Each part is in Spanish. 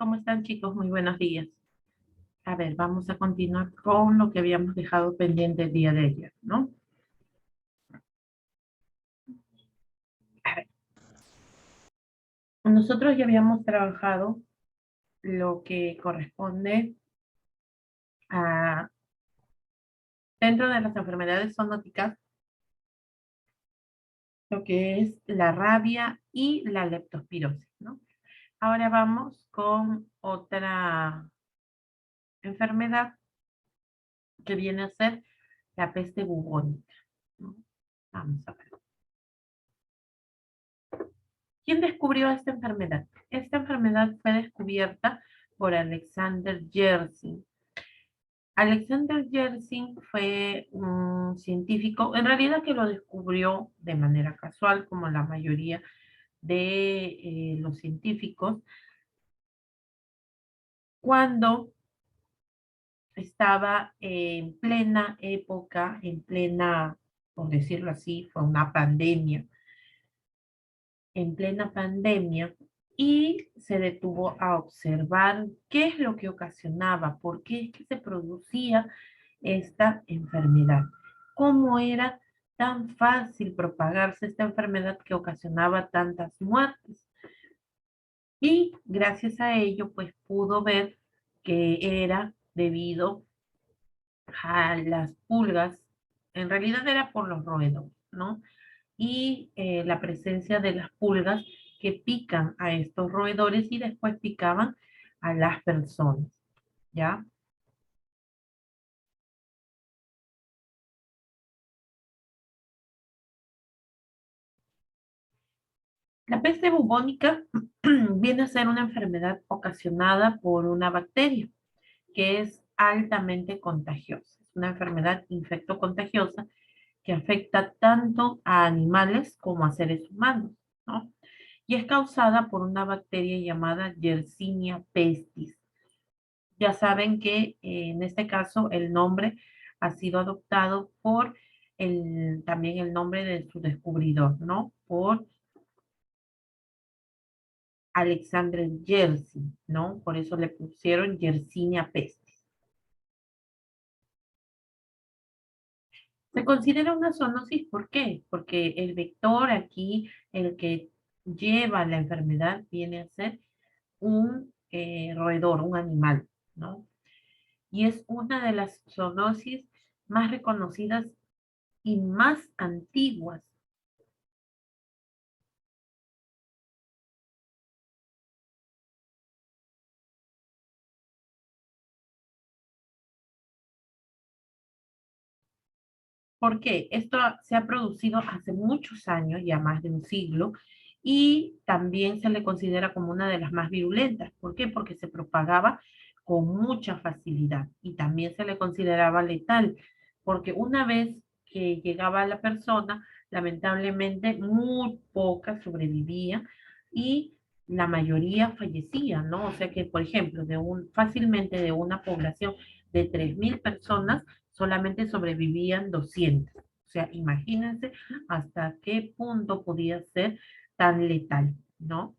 ¿Cómo están, chicos? Muy buenos días. A ver, vamos a continuar con lo que habíamos dejado pendiente el día de ayer, ¿no? A ver, nosotros ya habíamos trabajado lo que corresponde a, dentro de las enfermedades zoonóticas, lo que es la rabia y la leptospirosis, ¿no? Ahora vamos con otra enfermedad que viene a ser la peste bubónica, ¿no? Vamos a ver. ¿Quién descubrió esta enfermedad? Esta enfermedad fue descubierta por Alexander Yersin. Alexander Yersin fue un científico, en realidad que lo descubrió de manera casual, como la mayoría de los científicos, cuando estaba en plena época, en plena, por decirlo así, fue una pandemia, en plena pandemia, y se detuvo a observar qué es lo que ocasionaba, por qué es que se producía esta enfermedad, cómo era tan fácil propagarse esta enfermedad que ocasionaba tantas muertes. Y gracias a ello, pues pudo ver que era debido a las pulgas, en realidad era por los roedores, ¿no? Y la presencia de las pulgas que pican a estos roedores y después picaban a las personas, ¿ya? La peste bubónica viene a ser una enfermedad ocasionada por una bacteria que es altamente contagiosa. Es una enfermedad infectocontagiosa que afecta tanto a animales como a seres humanos, ¿no? Y es causada por una bacteria llamada Yersinia pestis. Ya saben que en este caso el nombre ha sido adoptado por también el nombre de su descubridor, ¿no? Por Alexander Yersin, ¿no? Por eso le pusieron Yersinia pestis. Se considera una zoonosis, ¿por qué? Porque el vector aquí, el que lleva la enfermedad, viene a ser un roedor, un animal, ¿no? Y es una de las zoonosis más reconocidas y más antiguas. ¿Por qué? Esto se ha producido hace muchos años, ya más de un siglo, y también se le considera como una de las más virulentas. ¿Por qué? Porque se propagaba con mucha facilidad y también se le consideraba letal, porque una vez que llegaba a la persona, lamentablemente muy poca sobrevivía y la mayoría fallecía, ¿no? O sea que, por ejemplo, fácilmente de una población de 3.000 personas, solamente sobrevivían 200. O sea, imagínense hasta qué punto podía ser tan letal, ¿no?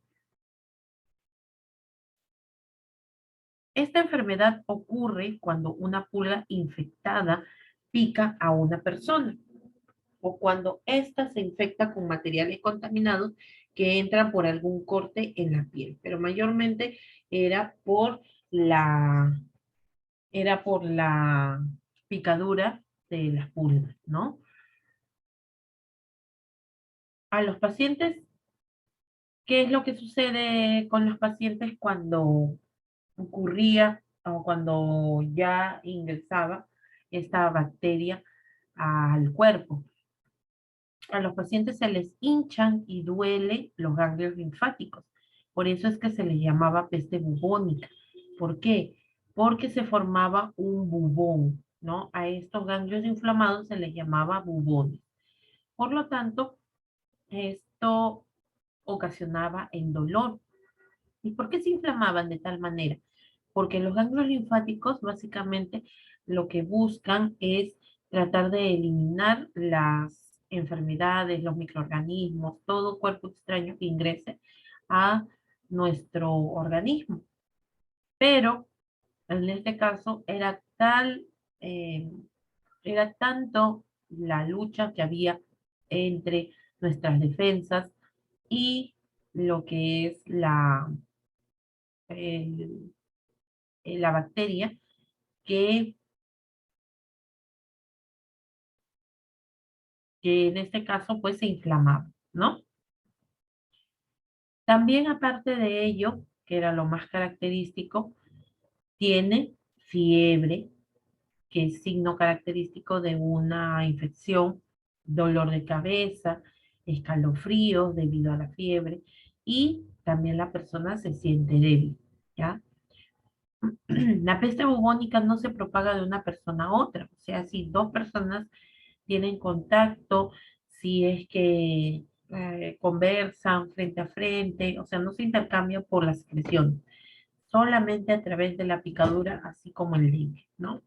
Esta enfermedad ocurre cuando una pulga infectada pica a una persona o cuando ésta se infecta con materiales contaminados que entran por algún corte en la piel, pero mayormente era por la, era por la picadura de las pulgas, ¿no? A los pacientes, ¿qué es lo que sucede con los pacientes cuando ocurría o cuando ya ingresaba esta bacteria al cuerpo? A los pacientes se les hinchan y duele los ganglios linfáticos. Por eso es que se les llamaba peste bubónica. ¿Por qué? Porque se formaba un bubón, ¿no? A estos ganglios inflamados se les llamaba bubones. Por lo tanto, esto ocasionaba el dolor. ¿Y por qué se inflamaban de tal manera? Porque los ganglios linfáticos básicamente lo que buscan es tratar de eliminar las enfermedades, los microorganismos, todo cuerpo extraño que ingrese a nuestro organismo. Pero en este caso eh, era tanto la lucha que había entre nuestras defensas y lo que es el- la bacteria que, que en este caso pues se inflamaba, ¿no? También aparte de ello, que era lo más característico, tiene fiebre, que es signo característico de una infección, dolor de cabeza, escalofríos debido a la fiebre y también la persona se siente débil, ¿ya? La peste bubónica no se propaga de una persona a otra, o sea, si dos personas tienen contacto, si es que conversan frente a frente, o sea, no se intercambia por la secreción, solamente a través de la picadura, así como el dengue, ¿no?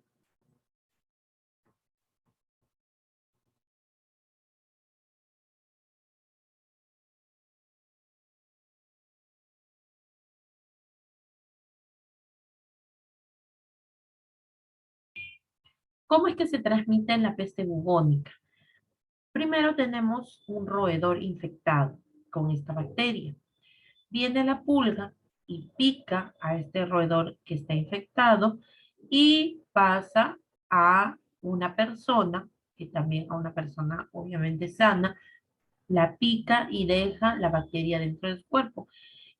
¿Cómo es que se transmite la peste bubónica? Primero tenemos un roedor infectado con esta bacteria. Viene la pulga y pica a este roedor que está infectado y pasa a una persona, que también a una persona obviamente sana, la pica y deja la bacteria dentro del cuerpo.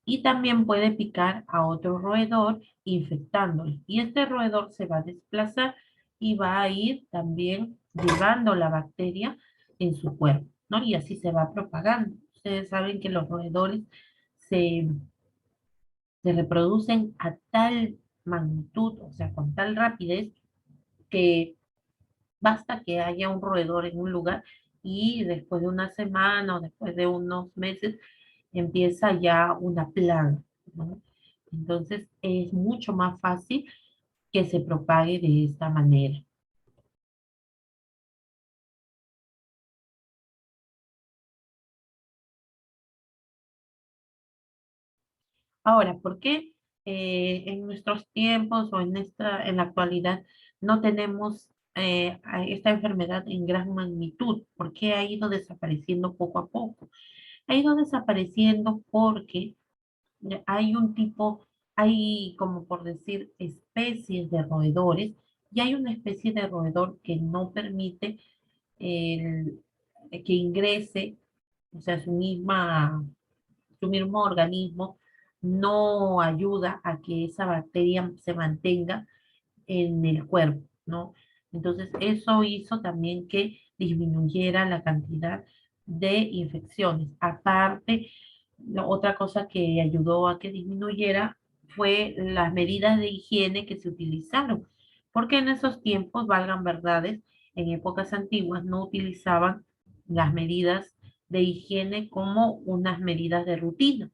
Y también puede picar a otro roedor infectándolo. Y este roedor se va a desplazar y va a ir también llevando la bacteria en su cuerpo, ¿no? Y así se va propagando. Ustedes saben que los roedores se, se reproducen a tal magnitud, o sea, con tal rapidez, que basta que haya un roedor en un lugar y después de una semana o después de unos meses empieza ya una plaga, ¿no? Entonces es mucho más fácil que se propague de esta manera. Ahora, ¿por qué en nuestros tiempos o en la actualidad no tenemos a esta enfermedad en gran magnitud? ¿Por qué ha ido desapareciendo poco a poco? Ha ido desapareciendo porque hay un tipo, hay como por decir especies de roedores y hay una especie de roedor que no permite el- que ingrese, o sea, su mismo organismo no ayuda a que esa bacteria se mantenga en el cuerpo, ¿no? Entonces, eso hizo también que disminuyera la cantidad de infecciones. Aparte, otra cosa que ayudó a que disminuyera fue las medidas de higiene que se utilizaron, porque en esos tiempos, valgan verdades, en épocas antiguas no utilizaban las medidas de higiene como unas medidas de rutina,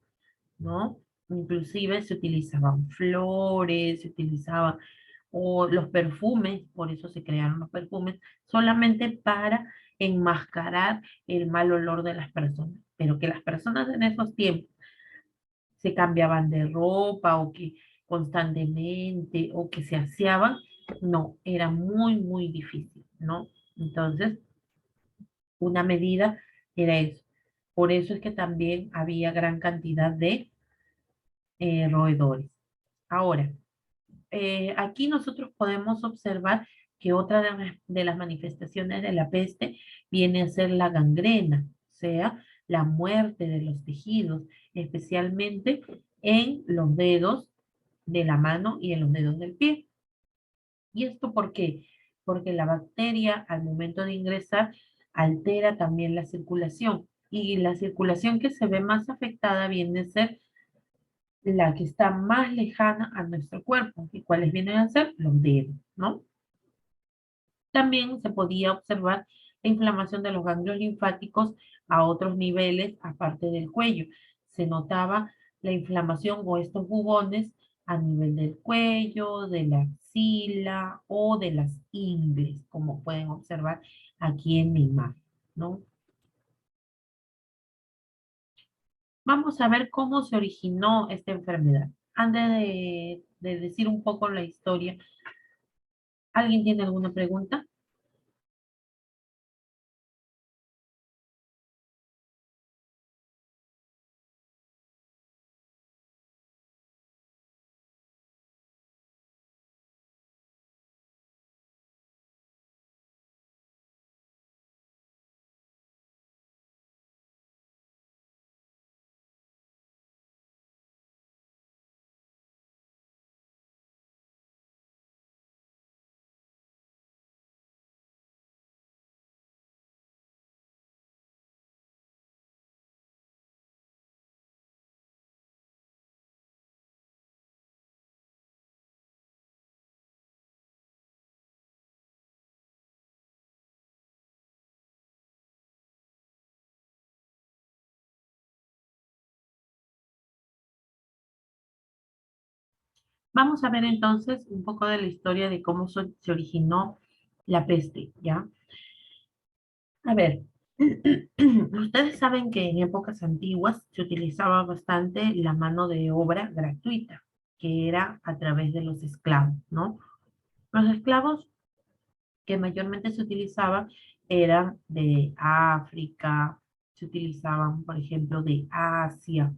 ¿no? Inclusive se utilizaban flores, se utilizaban o los perfumes, por eso se crearon los perfumes, solamente para enmascarar el mal olor de las personas. Pero que las personas en esos tiempos se cambiaban de ropa o que constantemente o que se aseaban, no, era muy, muy difícil, ¿no? Entonces, una medida era eso. Por eso es que también había gran cantidad de roedores. Ahora, aquí nosotros podemos observar que otra de las manifestaciones de la peste viene a ser la gangrena, o sea, la muerte de los tejidos, especialmente en los dedos de la mano y en los dedos del pie. ¿Y esto por qué? Porque la bacteria al momento de ingresar altera también la circulación y la circulación que se ve más afectada viene a ser la que está más lejana a nuestro cuerpo, y cuáles vienen a ser los dedos, ¿no? También se podía observar la inflamación de los ganglios linfáticos a otros niveles aparte del cuello. Se notaba la inflamación o estos bubones a nivel del cuello, de la axila o de las ingles, como pueden observar aquí en mi imagen, ¿no? Vamos a ver cómo se originó esta enfermedad. Antes de decir un poco la historia. ¿Alguien tiene alguna pregunta? Vamos a ver entonces un poco de la historia de cómo se originó la peste, ¿ya? A ver, ustedes saben que en épocas antiguas se utilizaba bastante la mano de obra gratuita, que era a través de los esclavos, ¿no? Los esclavos que mayormente se utilizaban eran de África, se utilizaban, por ejemplo, de Asia,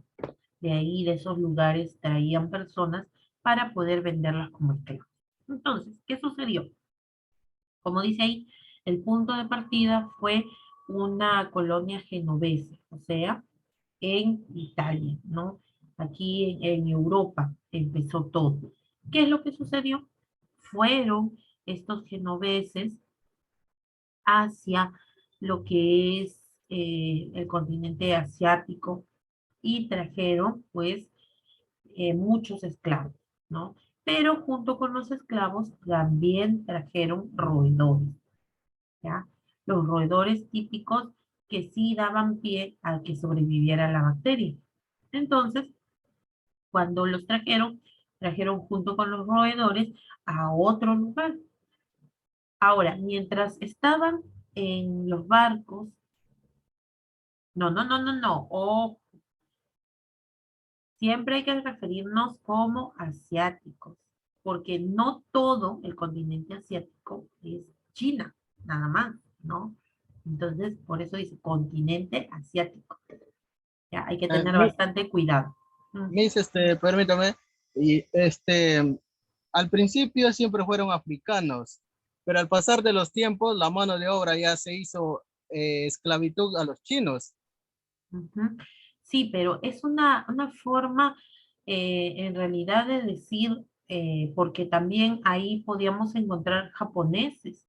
de ahí, de esos lugares, traían personas para poder venderlas como esclavos. Entonces, ¿qué sucedió? Como dice ahí, el punto de partida fue una colonia genovesa, o sea, en Italia, ¿no? Aquí en Europa empezó todo. ¿Qué es lo que sucedió? Fueron estos genoveses hacia lo que es el continente asiático y trajeron pues muchos esclavos, ¿no? Pero junto con los esclavos también trajeron roedores, ¿ya? Los roedores típicos que sí daban pie a que sobreviviera la bacteria. Entonces, cuando los trajeron, trajeron junto con los roedores a otro lugar. Ahora, mientras estaban en los barcos, no, o siempre hay que referirnos como asiáticos, porque no todo el continente asiático es China, nada más, ¿no? Entonces, por eso dice continente asiático. Ya, hay que tener Mi- bastante cuidado. Mis, permítame, y al principio siempre fueron africanos, pero al pasar de los tiempos, la mano de obra ya se hizo esclavitud a los chinos. Ujú. Sí, pero es una forma en realidad de decir, porque también ahí podíamos encontrar japoneses.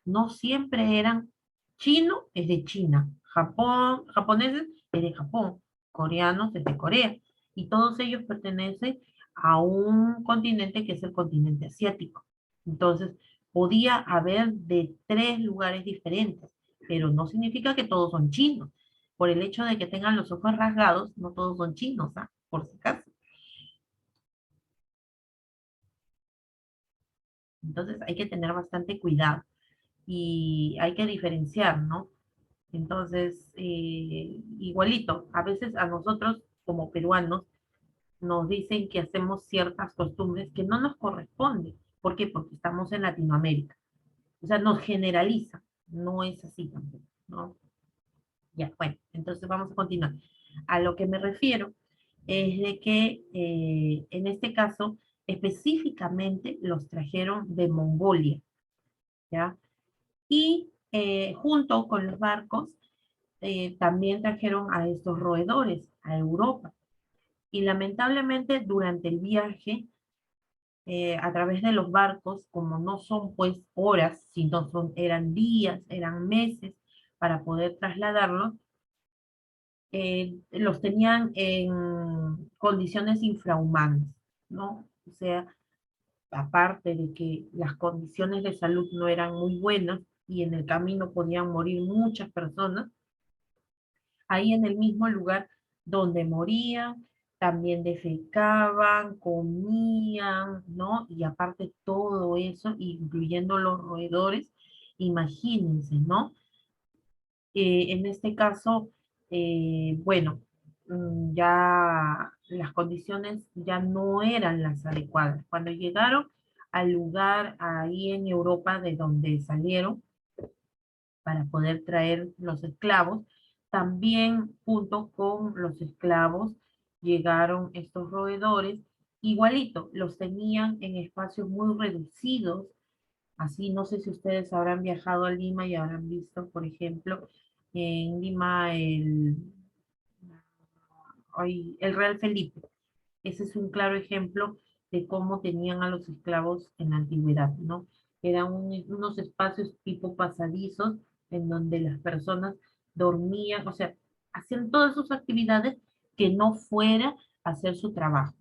No siempre eran chino, es de China, Japón, japoneses es de Japón, coreanos es de Corea, y todos ellos pertenecen a un continente que es el continente asiático. Entonces, podía haber de tres lugares diferentes, pero no significa que todos son chinos. Por el hecho de que tengan los ojos rasgados, no todos son chinos, ¿ah? Por si acaso. Entonces, hay que tener bastante cuidado y hay que diferenciar, ¿no? Entonces, igualito, a veces a nosotros como peruanos nos dicen que hacemos ciertas costumbres que no nos corresponden. ¿Por qué? Porque estamos en Latinoamérica. O sea, nos generaliza. No es así tampoco, ¿no? Ya, bueno, entonces vamos a continuar. A lo que me refiero es de que en este caso específicamente los trajeron de Mongolia, ¿ya? Y junto con los barcos también trajeron a estos roedores a Europa. Y lamentablemente durante el viaje, a través de los barcos, como no son pues horas, sino eran días, eran meses para poder trasladarlos, los tenían en condiciones infrahumanas, ¿no? O sea, aparte de que las condiciones de salud no eran muy buenas y en el camino podían morir muchas personas, ahí en el mismo lugar donde morían, también defecaban, comían, ¿no? Y aparte todo eso, incluyendo los roedores, imagínense, ¿no? En este caso, bueno, ya las condiciones ya no eran las adecuadas. Cuando llegaron al lugar ahí en Europa de donde salieron para poder traer los esclavos, también junto con los esclavos llegaron estos roedores, igualito, los tenían en espacios muy reducidos. Así, no sé si ustedes habrán viajado a Lima y habrán visto, por ejemplo, en Lima el Real Felipe. Ese es un claro ejemplo de cómo tenían a los esclavos en la antigüedad, ¿no? Eran unos espacios tipo pasadizos en donde las personas dormían, o sea, hacían todas sus actividades que no fuera a hacer su trabajo,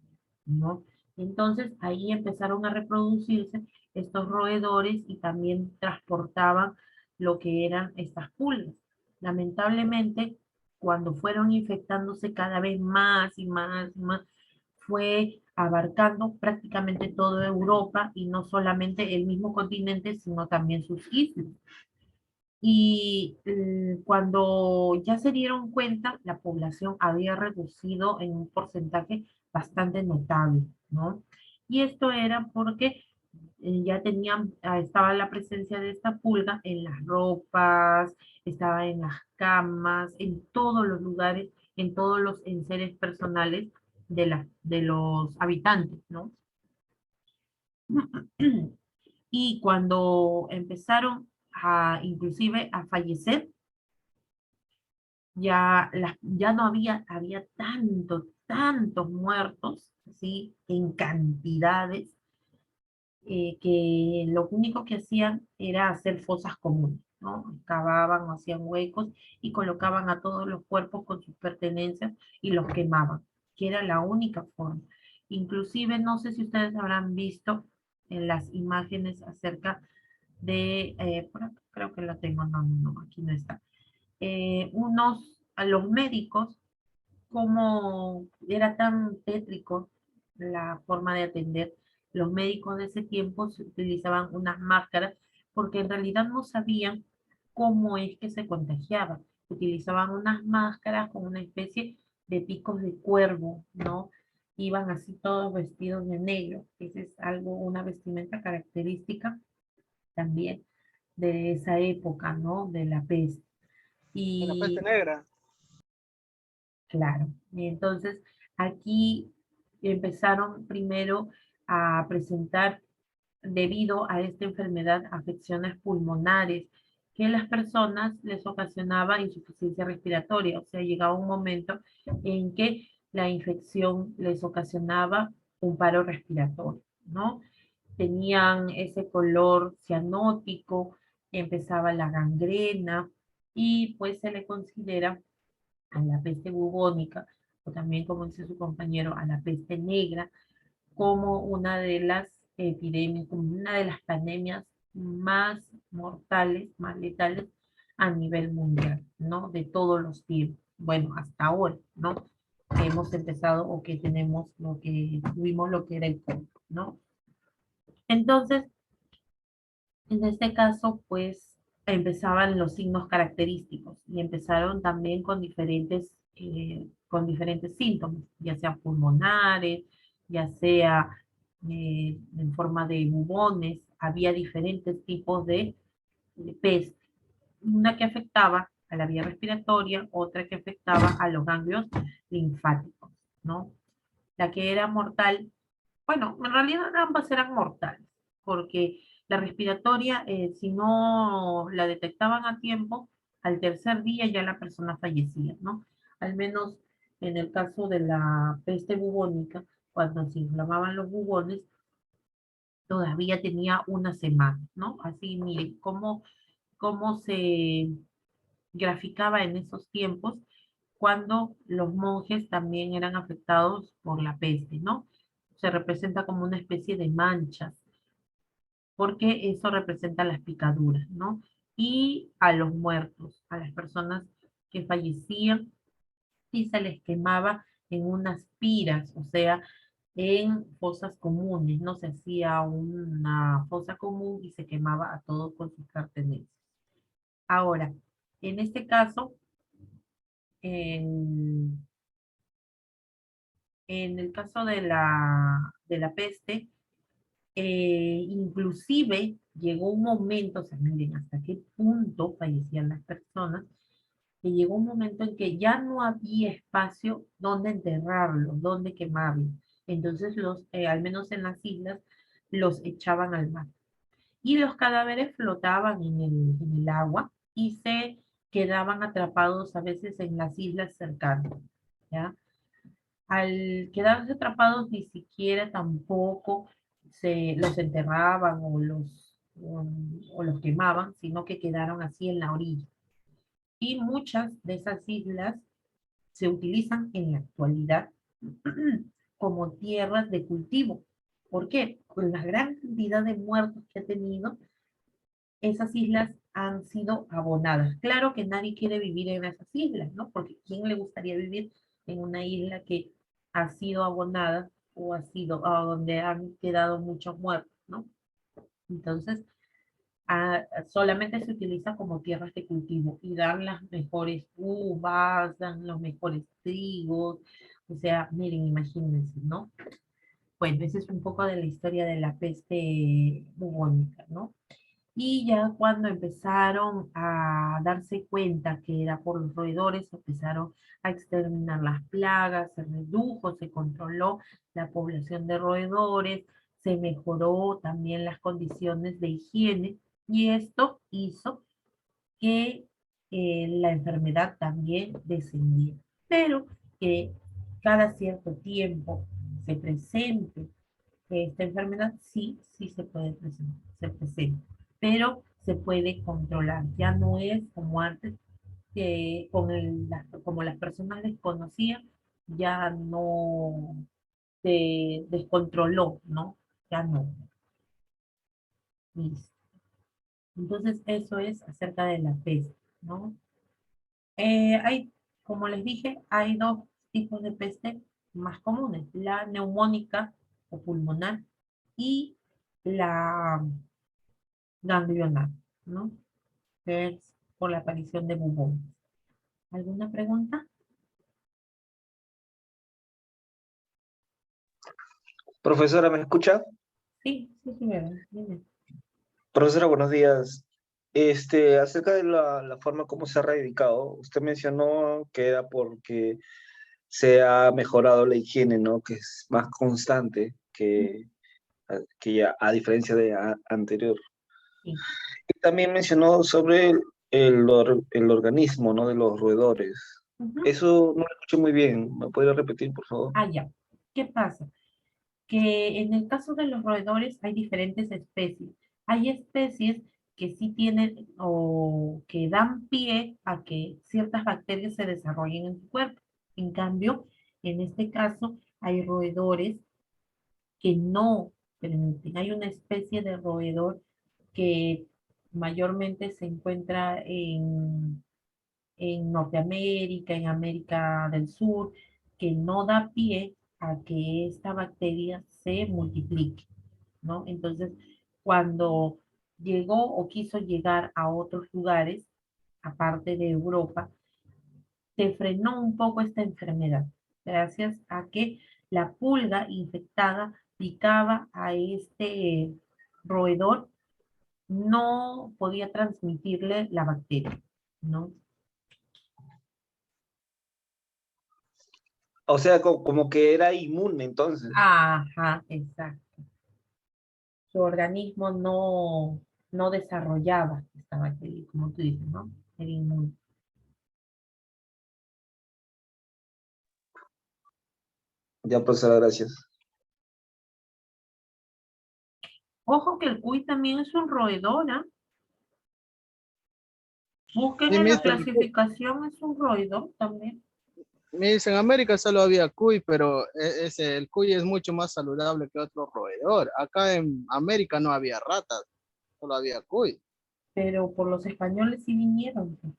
¿no? Entonces ahí empezaron a reproducirse estos roedores y también transportaban lo que eran estas pulgas. Lamentablemente, cuando fueron infectándose cada vez más y más y más, fue abarcando prácticamente toda Europa y no solamente el mismo continente, sino también sus islas. Y cuando ya se dieron cuenta, la población había reducido en un porcentaje bastante notable, ¿no? Y esto era porque ya tenían, estaba la presencia de esta pulga en las ropas, estaba en las camas, en todos los lugares, en todos los enseres personales de los habitantes, ¿no? Y cuando empezaron inclusive a fallecer, ya no había tantos muertos, ¿sí? En cantidades, que lo único que hacían era hacer fosas comunes, ¿no? Cavaban o hacían huecos y colocaban a todos los cuerpos con sus pertenencias y los quemaban, que era la única forma. Inclusive, no sé si ustedes habrán visto en las imágenes acerca de, por acá creo que la tengo, no, aquí no está. A los médicos, como era tan tétrico la forma de atender, los médicos de ese tiempo se utilizaban unas máscaras porque en realidad no sabían cómo es que se contagiaban. Utilizaban unas máscaras con una especie de picos de cuervo, ¿no? Iban así todos vestidos de negro. Esa es algo, una vestimenta característica también de esa época, ¿no? De la peste. De la peste Y negra. claro, y entonces aquí empezaron primero a presentar, debido a esta enfermedad, afecciones pulmonares que a las personas les ocasionaba insuficiencia respiratoria. O sea, llegaba un momento en que la infección les ocasionaba un paro respiratorio, ¿no? Tenían ese color cianótico, empezaba la gangrena y pues se le considera a la peste bubónica, o también como dice su compañero, a la peste negra, como una de las epidemias, como una de las pandemias más mortales, más letales a nivel mundial, ¿no? De todos los tiempos. Bueno, hasta ahora, ¿no? Que hemos empezado o que tenemos lo que tuvimos lo que era el COVID, ¿no? Entonces, en este caso, pues empezaban los signos característicos y empezaron también con diferentes síntomas, ya sea pulmonares, ya sea en forma de bubones. Había diferentes tipos de peste. Una que afectaba a la vía respiratoria, otra que afectaba a los ganglios linfáticos, ¿no? La que era mortal, bueno, en realidad ambas eran mortales, porque la respiratoria, si no la detectaban a tiempo, al tercer día ya la persona fallecía, ¿no? Al menos en el caso de la peste bubónica, cuando se inflamaban los bubones, todavía tenía una semana, ¿no? Así, miren, cómo se graficaba en esos tiempos cuando los monjes también eran afectados por la peste, ¿no? Se representa como una especie de manchas, porque eso representa las picaduras, ¿no? Y a los muertos, a las personas que fallecían y se les quemaba en unas piras, o sea, en fosas comunes, no se hacía una fosa común y se quemaba a todos con sus pertenencias. Ahora, en este caso, en el caso de la peste, inclusive llegó un momento, o sea, miren hasta qué punto fallecían las personas, que llegó un momento en que ya no había espacio donde enterrarlos, donde quemarlos. Entonces, al menos en las islas, los echaban al mar. Y los cadáveres flotaban en el agua y se quedaban atrapados a veces en las islas cercanas, ¿ya? Al quedarse atrapados ni siquiera tampoco se los enterraban o los quemaban, sino que quedaron así en la orilla. Y muchas de esas islas se utilizan en la actualidad como tierras de cultivo. ¿Por qué? Con la gran cantidad de muertos que ha tenido, esas islas han sido abonadas. Claro que nadie quiere vivir en esas islas, ¿no? Porque ¿quién le gustaría vivir en una isla que ha sido abonada o ha sido donde han quedado muchos muertos, ¿no? Entonces, solamente se utiliza como tierras de cultivo y dan las mejores uvas, dan los mejores trigos. O sea, miren, imagínense, ¿no? Bueno, esa es un poco de la historia de la peste bubónica, ¿no? Y ya cuando empezaron a darse cuenta que era por los roedores, empezaron a exterminar las plagas, se redujo, se controló la población de roedores, se mejoró también las condiciones de higiene y esto hizo que la enfermedad también descendiera. Pero que cada cierto tiempo se presente esta enfermedad, sí, sí se puede presentar, se presenta, pero se puede controlar. Ya no es como antes, que como las personas desconocían, ya no se descontroló, ¿no? Ya no. Listo. Entonces, eso es acerca de la peste, ¿no? Hay, como les dije, hay dos tipos de peste más comunes, la neumónica o pulmonar y la ganglionar, ¿no? Que es por la aparición de bubones. ¿Alguna pregunta? Profesora, ¿me escucha? Sí, sí, sí, ¿verdad? Dime. Profesora, buenos días. Acerca de la forma como se ha erradicado, usted mencionó que era porque se ha mejorado la higiene, ¿no? Que es más constante que ya, a diferencia de anterior. Sí. Y también mencionó sobre el organismo, ¿no? De los roedores. Ujú. Eso no lo escuché muy bien. ¿Me podría repetir, por favor? Ah, ya. ¿Qué pasa? Que en el caso de los roedores hay diferentes especies. Hay especies que sí tienen o que dan pie a que ciertas bacterias se desarrollen en tu cuerpo. En cambio, en este caso, hay roedores que no permiten. Hay una especie de roedor que mayormente se encuentra en Norteamérica, en América del Sur, que no da pie a que esta bacteria se multiplique, ¿no? Entonces, cuando llegó o quiso llegar a otros lugares, aparte de Europa, se frenó un poco esta enfermedad, gracias a que la pulga infectada picaba a este roedor, no podía transmitirle la bacteria, ¿no? O sea, como que era inmune entonces. Ajá, exacto. Su organismo no desarrollaba esta bacteria, como tú dices, ¿no? Era inmune. Ya, profesora, gracias. Ojo que el cuy también es un roedor, ¿ah? Busquen Sí, en la mister, clasificación, es un roedor también. en América solo había cuy, pero el cuy es mucho más saludable que otro roedor. Acá en América no había ratas, solo había cuy. Pero por los españoles sí vinieron, pues.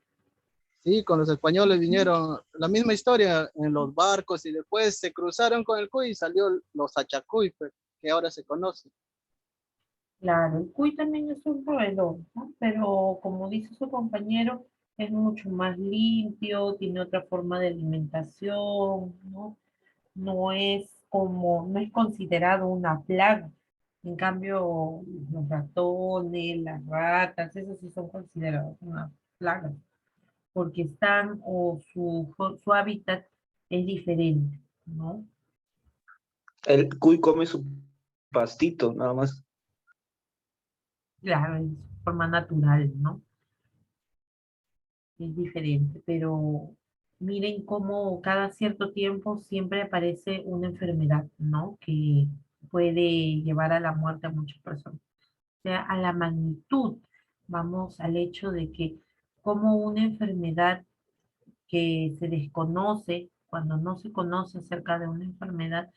Sí, con los españoles Ujú. vinieron la misma historia en los barcos y después se cruzaron con el cuy y salió los achacuy, pues, que ahora se conoce. Claro, el cuy también es un roedor, ¿no? Pero como dice su compañero, es mucho más limpio, tiene otra forma de alimentación, ¿no? no es considerado una plaga. En cambio, los ratones, las ratas, esos sí son considerados una plaga, porque están o su hábitat es diferente, ¿no? El cuy come su pastito, nada más. Claro, en su forma natural, ¿no? Es diferente, pero miren cómo cada cierto tiempo siempre aparece una enfermedad, ¿no? Que puede llevar a la muerte a muchas personas. O sea, a la magnitud, vamos al hecho de que como una enfermedad que se desconoce, cuando no se conoce acerca de una enfermedad,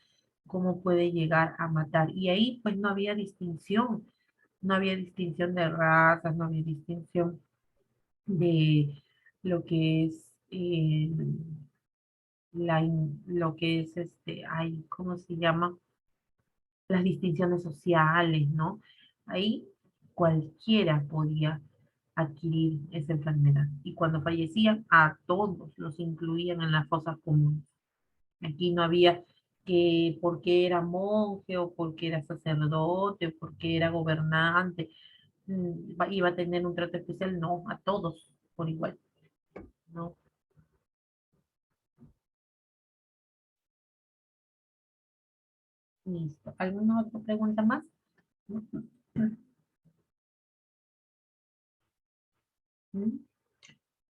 cómo puede llegar a matar. Y ahí pues no había distinción de razas, no había distinción de lo que es lo que es ay, ¿cómo se llama? Las distinciones sociales, ¿no? Ahí cualquiera podía adquirir esa enfermedad. Y cuando fallecían, a todos los incluían en las fosas comunes. Aquí no había que porque era monje o porque era sacerdote o porque era gobernante, iba a tener un trato especial. No, a todos por igual, ¿no? Listo. ¿Alguna otra pregunta más? ¿Mm?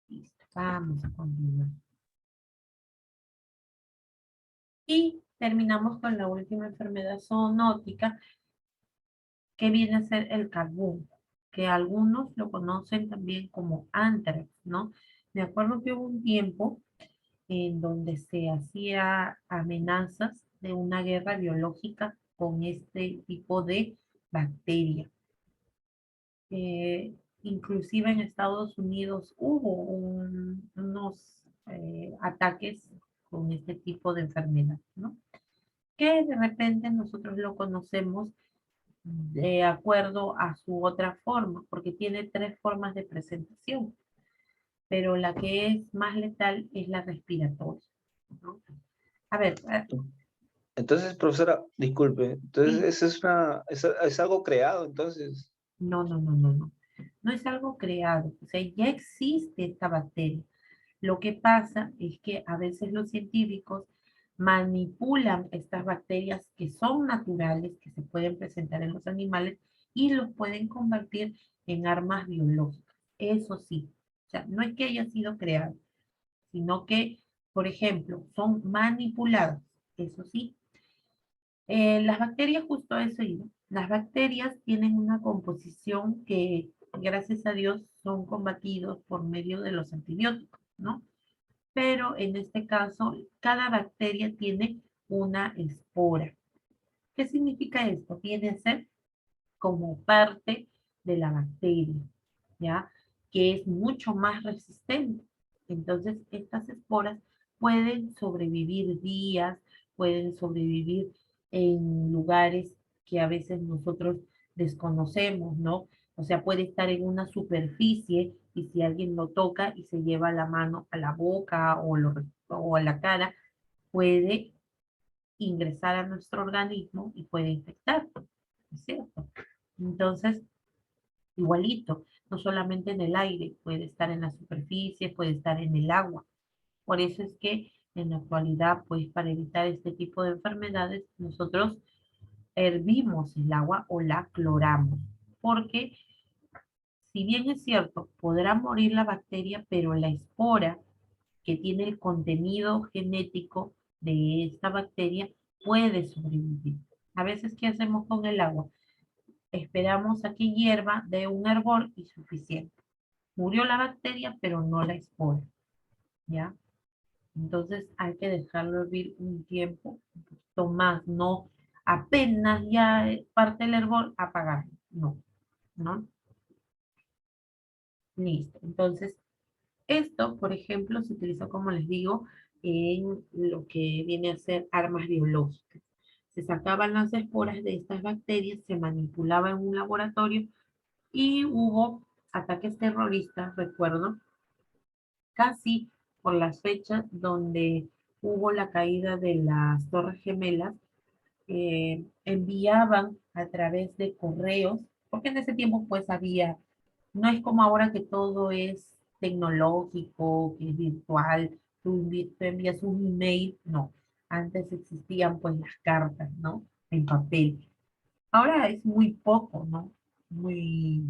Listo. Vamos a continuar. Y terminamos con la última enfermedad zoonótica, que viene a ser el carbón, que algunos lo conocen también como anthrax, ¿no? Me acuerdo que hubo un tiempo en donde se hacía amenazas de una guerra biológica con este tipo de bacteria. Inclusive en Estados Unidos hubo unos ataques con este tipo de enfermedad, ¿no? Que de repente nosotros lo conocemos de acuerdo a su otra forma, porque tiene tres formas de presentación, pero la que es más letal es la respiratoria, ¿no? A ver, Entonces, profesora, disculpe, entonces sí, eso es algo creado, entonces. no. No es algo creado, o sea, ya existe esta bacteria. Lo que pasa es que a veces los científicos manipulan estas bacterias que son naturales, que se pueden presentar en los animales, y los pueden convertir en armas biológicas. Eso sí, o sea, no es que haya sido creado, sino que, por ejemplo, son manipulados. Eso sí, las bacterias, justo a eso iba. Las bacterias tienen una composición que, gracias a Dios, son combatidos por medio de los antibióticos, ¿no? Pero en este caso, cada bacteria tiene una espora. ¿Qué significa esto? Viene a ser como parte de la bacteria, ¿ya? Que es mucho más resistente. Entonces, estas esporas pueden sobrevivir días, pueden sobrevivir en lugares que a veces nosotros desconocemos, ¿no? O sea, puede estar en una superficie y si alguien lo toca y se lleva la mano a la boca o a la cara, puede ingresar a nuestro organismo y puede infectar, ¿es cierto? Entonces, igualito, no solamente en el aire, puede estar en la superficie, puede estar en el agua. Por eso es que en la actualidad, pues para evitar este tipo de enfermedades, nosotros hervimos el agua o la cloramos, porque si bien es cierto, podrá morir la bacteria, pero la espora que tiene el contenido genético de esta bacteria puede sobrevivir. A veces, ¿qué hacemos con el agua? Esperamos a que hierva de un hervor y suficiente. Murió la bacteria, pero no la espora, ¿ya? Entonces hay que dejarlo hervir un tiempo, un poquito más, no apenas ya parte el hervor, apagarlo, no, ¿no? Listo. Entonces, esto, por ejemplo, se utilizó, como les digo, en lo que viene a ser armas biológicas. Se sacaban las esporas de estas bacterias, se manipulaba en un laboratorio y hubo ataques terroristas, recuerdo, casi por las fechas donde hubo la caída de las Torres Gemelas, enviaban a través de correos, porque en ese tiempo pues había, no es como ahora que todo es tecnológico, que es virtual, tú envías un email, no, antes existían pues las cartas, ¿no? En papel. Ahora es muy poco, ¿no? Muy,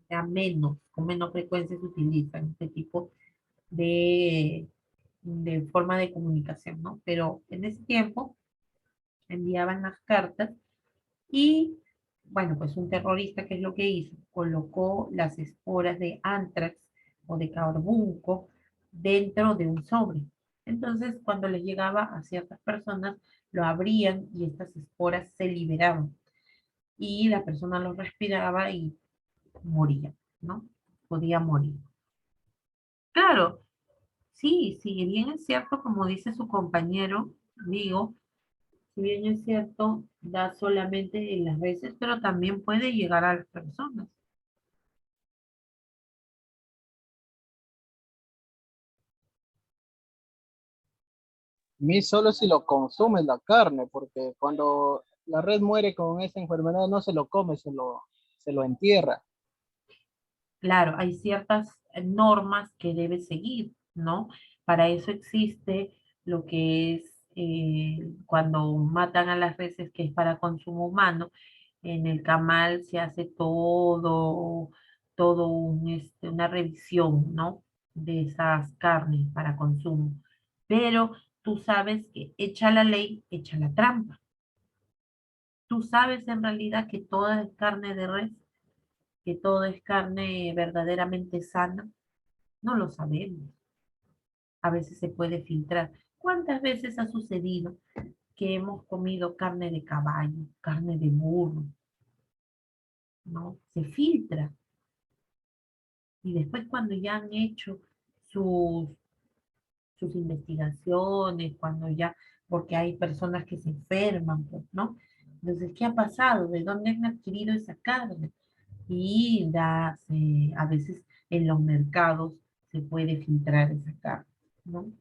ya menos, con menos frecuencia se utilizan este tipo de forma de comunicación, ¿no? Pero en ese tiempo enviaban las cartas y, bueno, pues un terrorista, ¿qué es lo que hizo? Colocó las esporas de antrax o de carbunco dentro de un sobre. Entonces, cuando les llegaba a ciertas personas, lo abrían y estas esporas se liberaban. Y la persona lo respiraba y moría, ¿no? Podía morir. Claro, sí, si bien es cierto, como dice su compañero, digo, si bien es cierto, da solamente en las veces, pero también puede llegar a las personas. Ni solo si lo consumes la carne, porque cuando la red muere con esa enfermedad no se lo come, se lo entierra. Claro, hay ciertas normas que debe seguir, ¿no? Para eso existe lo que es cuando matan a las reses, que es para consumo humano. En el camal se hace todo una revisión, ¿no? De esas carnes para consumo. Pero tú sabes que echa la ley, echa la trampa. Tú sabes en realidad que toda es carne de res, que todo es carne verdaderamente sana. No lo sabemos. A veces se puede filtrar. ¿Cuántas veces ha sucedido que hemos comido carne de caballo, carne de burro? ¿No? Se filtra. Y después cuando ya han hecho sus, sus investigaciones, cuando ya, porque hay personas que se enferman, pues, ¿no? Entonces, ¿qué ha pasado? ¿De dónde han adquirido esa carne? Y a veces en los mercados se puede filtrar esa carne, ¿no?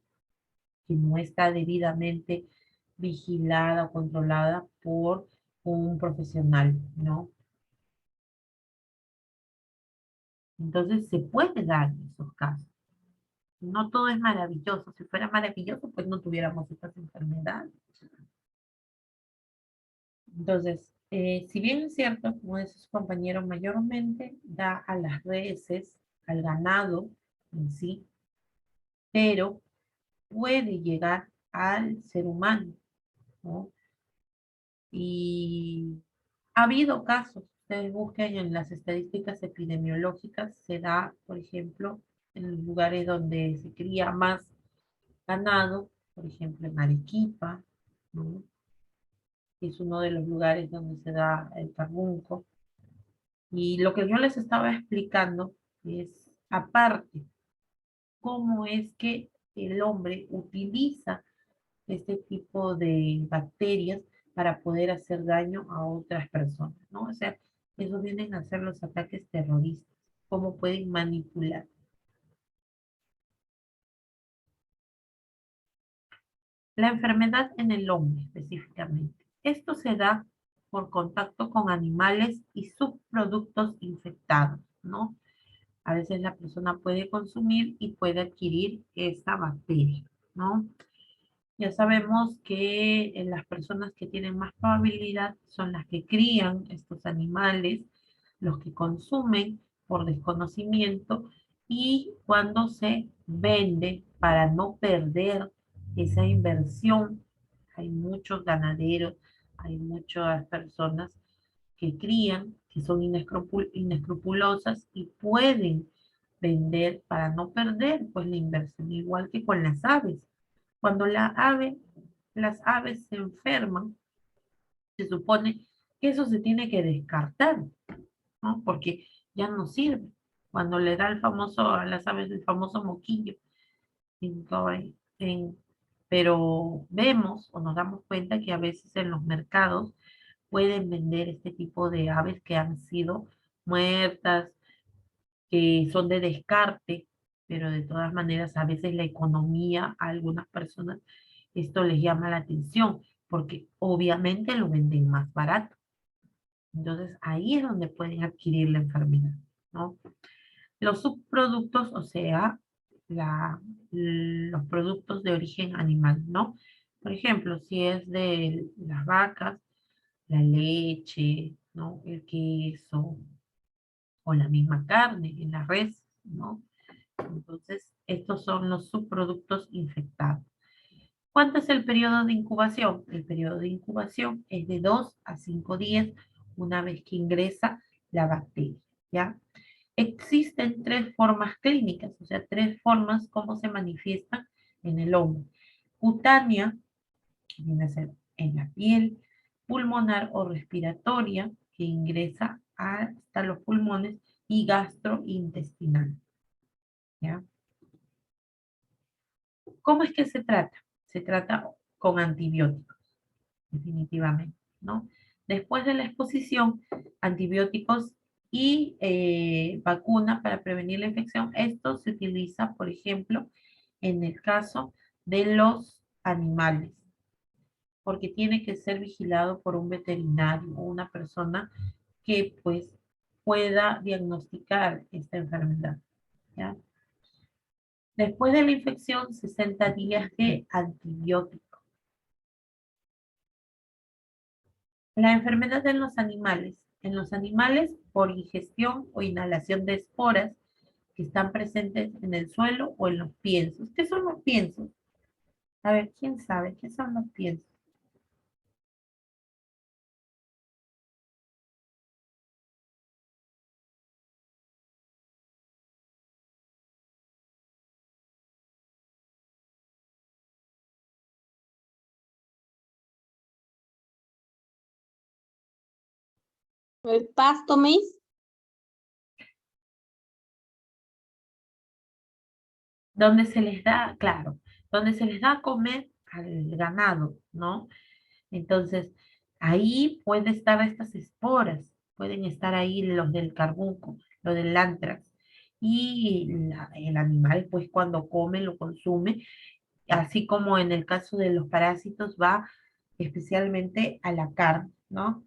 Que no está debidamente vigilada o controlada por un profesional, ¿no? Entonces se puede dar en esos casos. No todo es maravilloso. Si fuera maravilloso, pues no tuviéramos estas enfermedades. Entonces, si bien es cierto, como dice su compañero, mayormente da a las reses, al ganado en sí, pero puede llegar al ser humano, ¿no? Y ha habido casos, ustedes busquen en las estadísticas epidemiológicas, se da, por ejemplo, en los lugares donde se cría más ganado, por ejemplo, en Arequipa, ¿no? Que es uno de los lugares donde se da el carbunco. Y lo que yo les estaba explicando es, aparte, cómo es que el hombre utiliza este tipo de bacterias para poder hacer daño a otras personas, ¿no? O sea, eso vienen a ser los ataques terroristas, cómo pueden manipular. La enfermedad en el hombre específicamente. Esto se da por contacto con animales y subproductos infectados, ¿no? A veces la persona puede consumir y puede adquirir esta bacteria, ¿no? Ya sabemos que las personas que tienen más probabilidad son las que crían estos animales, los que consumen por desconocimiento y cuando se vende para no perder esa inversión, hay muchos ganaderos, hay muchas personas que crían, que son inescrupulosas y pueden vender para no perder pues la inversión, igual que con las aves. Cuando las aves se enferman, se supone que eso se tiene que descartar, ¿no? Porque ya no sirve. Cuando le da a las aves el famoso moquillo, en en- pero vemos o nos damos cuenta que a veces en los mercados pueden vender este tipo de aves que han sido muertas, que son de descarte, pero de todas maneras a veces la economía a algunas personas Esto les llama la atención porque obviamente lo venden más barato. Entonces ahí es donde pueden adquirir la enfermedad, ¿no? Los subproductos, o sea, los productos de origen animal, ¿no? Por ejemplo, si es de las vacas, la leche, ¿no? El queso o la misma carne en la res, ¿no? Entonces, estos son los subproductos infectados. ¿Cuánto es el periodo de incubación? El periodo de incubación es de 2 a 5 días una vez que ingresa la bacteria, ¿ya? Existen tres formas clínicas, o sea, tres formas como se manifiestan en el hombre. Cutánea, que viene a ser en la piel, pulmonar o respiratoria, que ingresa hasta los pulmones, y gastrointestinal, ¿ya? ¿Cómo es que se trata? Se trata con antibióticos, definitivamente, ¿no? Después de la exposición, antibióticos y vacuna para prevenir la infección. Esto se utiliza, por ejemplo, en el caso de los animales, porque tiene que ser vigilado por un veterinario o una persona que pues pueda diagnosticar esta enfermedad, ¿ya? Después de la infección, 60 días de antibiótico. La enfermedad en los animales. En los animales, por ingestión o inhalación de esporas que están presentes en el suelo o en los piensos. ¿Qué son los piensos? A ver, ¿quién sabe qué son los piensos? El pasto, Miss. Donde se les da, claro, donde se les da a comer al ganado, ¿no? Entonces, ahí puede estar estas esporas, pueden estar ahí los del carbunco, los del antrax. Y el animal, pues cuando come, lo consume, así como en el caso de los parásitos, va especialmente a la carne, ¿no?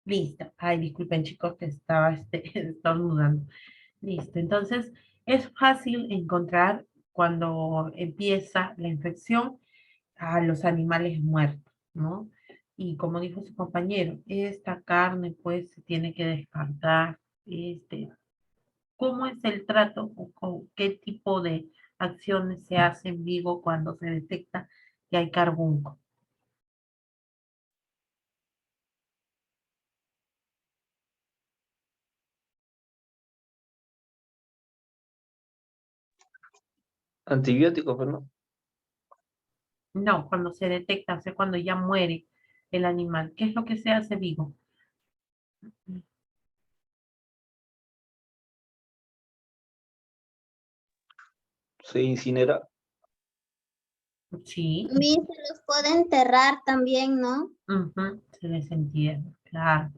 Listo. Ay, disculpen chicos que estaba estornudando. Listo. Entonces, es fácil encontrar cuando empieza la infección a los animales muertos, ¿no? Y como dijo su compañero, esta carne pues se tiene que descartar. ¿Cómo es el trato o con qué tipo de acciones se hace en vivo cuando se detecta que hay carbunco? Antibióticos, pues, ¿no? No, cuando se detecta, o sea, cuando ya muere el animal. ¿Qué es lo que se hace vivo? Se incinera. Sí, Miss, se los puede enterrar también, ¿no? ujú, se les entierra, claro,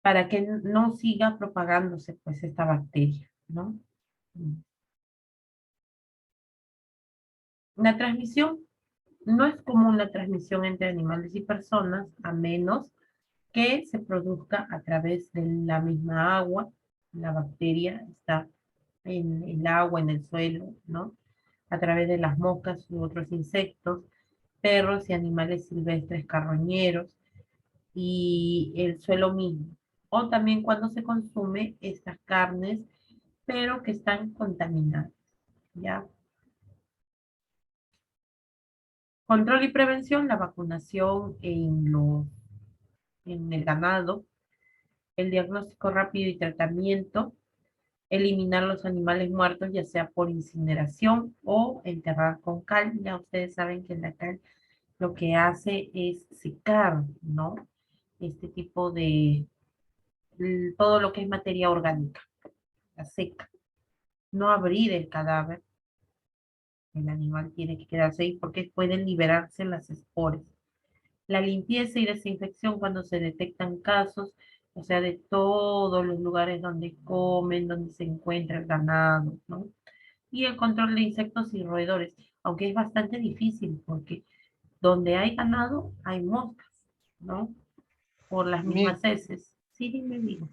para que no siga propagándose pues esta bacteria, ¿no? Mm. La transmisión no es común la transmisión entre animales y personas, a menos que se produzca a través de la misma agua. La bacteria está en el agua, en el suelo, ¿no? A través de las moscas u otros insectos, perros y animales silvestres carroñeros y el suelo mismo. O también cuando se consume estas carnes pero que están contaminadas, ¿ya? Control y prevención, la vacunación en el ganado, el diagnóstico rápido y tratamiento, eliminar los animales muertos, ya sea por incineración o enterrar con cal. Ya ustedes saben que la cal lo que hace es secar, ¿no? Este tipo de, todo lo que es materia orgánica, la seca. No abrir el cadáver, el animal tiene que quedarse ahí porque pueden liberarse las esporas. La limpieza y desinfección cuando se detectan casos, o sea, de todos los lugares donde comen, donde se encuentra el ganado, ¿no? Y el control de insectos y roedores, aunque es bastante difícil porque donde hay ganado hay moscas, ¿no? Por las Mi, mismas heces. Sí, dime, digo.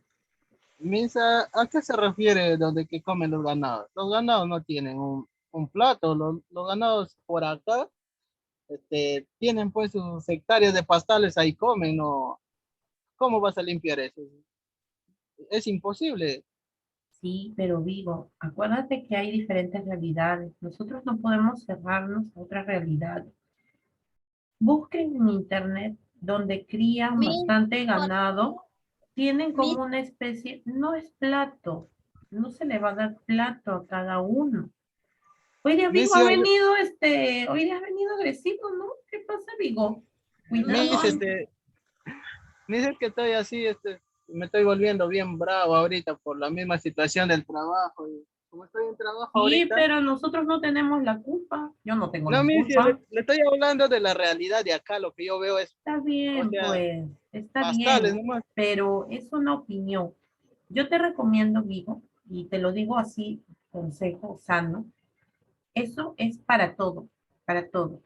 Misa, ¿a qué se refiere donde que comen los ganados? Los ganados no tienen un plato, los ganados por acá tienen pues sus hectáreas de pastales, ahí comen, ¿no? ¿Cómo vas a limpiar eso? Es imposible. Sí, pero digo, acuérdate que hay diferentes realidades. Nosotros no podemos cerrarnos a otra realidad. Busquen en internet donde crían Miss, bastante por ganado, tienen Miss, como una especie, no es plato, no se le va a dar plato a cada uno. Hoy día Vigo ha Misa, venido, hoy día ha venido agresivo, ¿no? ¿Qué pasa, Vigo? Cuidado, Mis, ¿ah? Dices que estoy así, me estoy volviendo bien bravo ahorita por la misma situación del trabajo. Y como estoy en trabajo Sí, ahorita, pero nosotros no tenemos la culpa. Yo no tengo no, la Missy, culpa. le estoy hablando de la realidad de acá, lo que yo veo es, Está o bien, sea, pues, está pastales bien, nomás. pero es una opinión. Yo te recomiendo, Vigo, y te lo digo así, consejo sano, eso es para todo, para todo.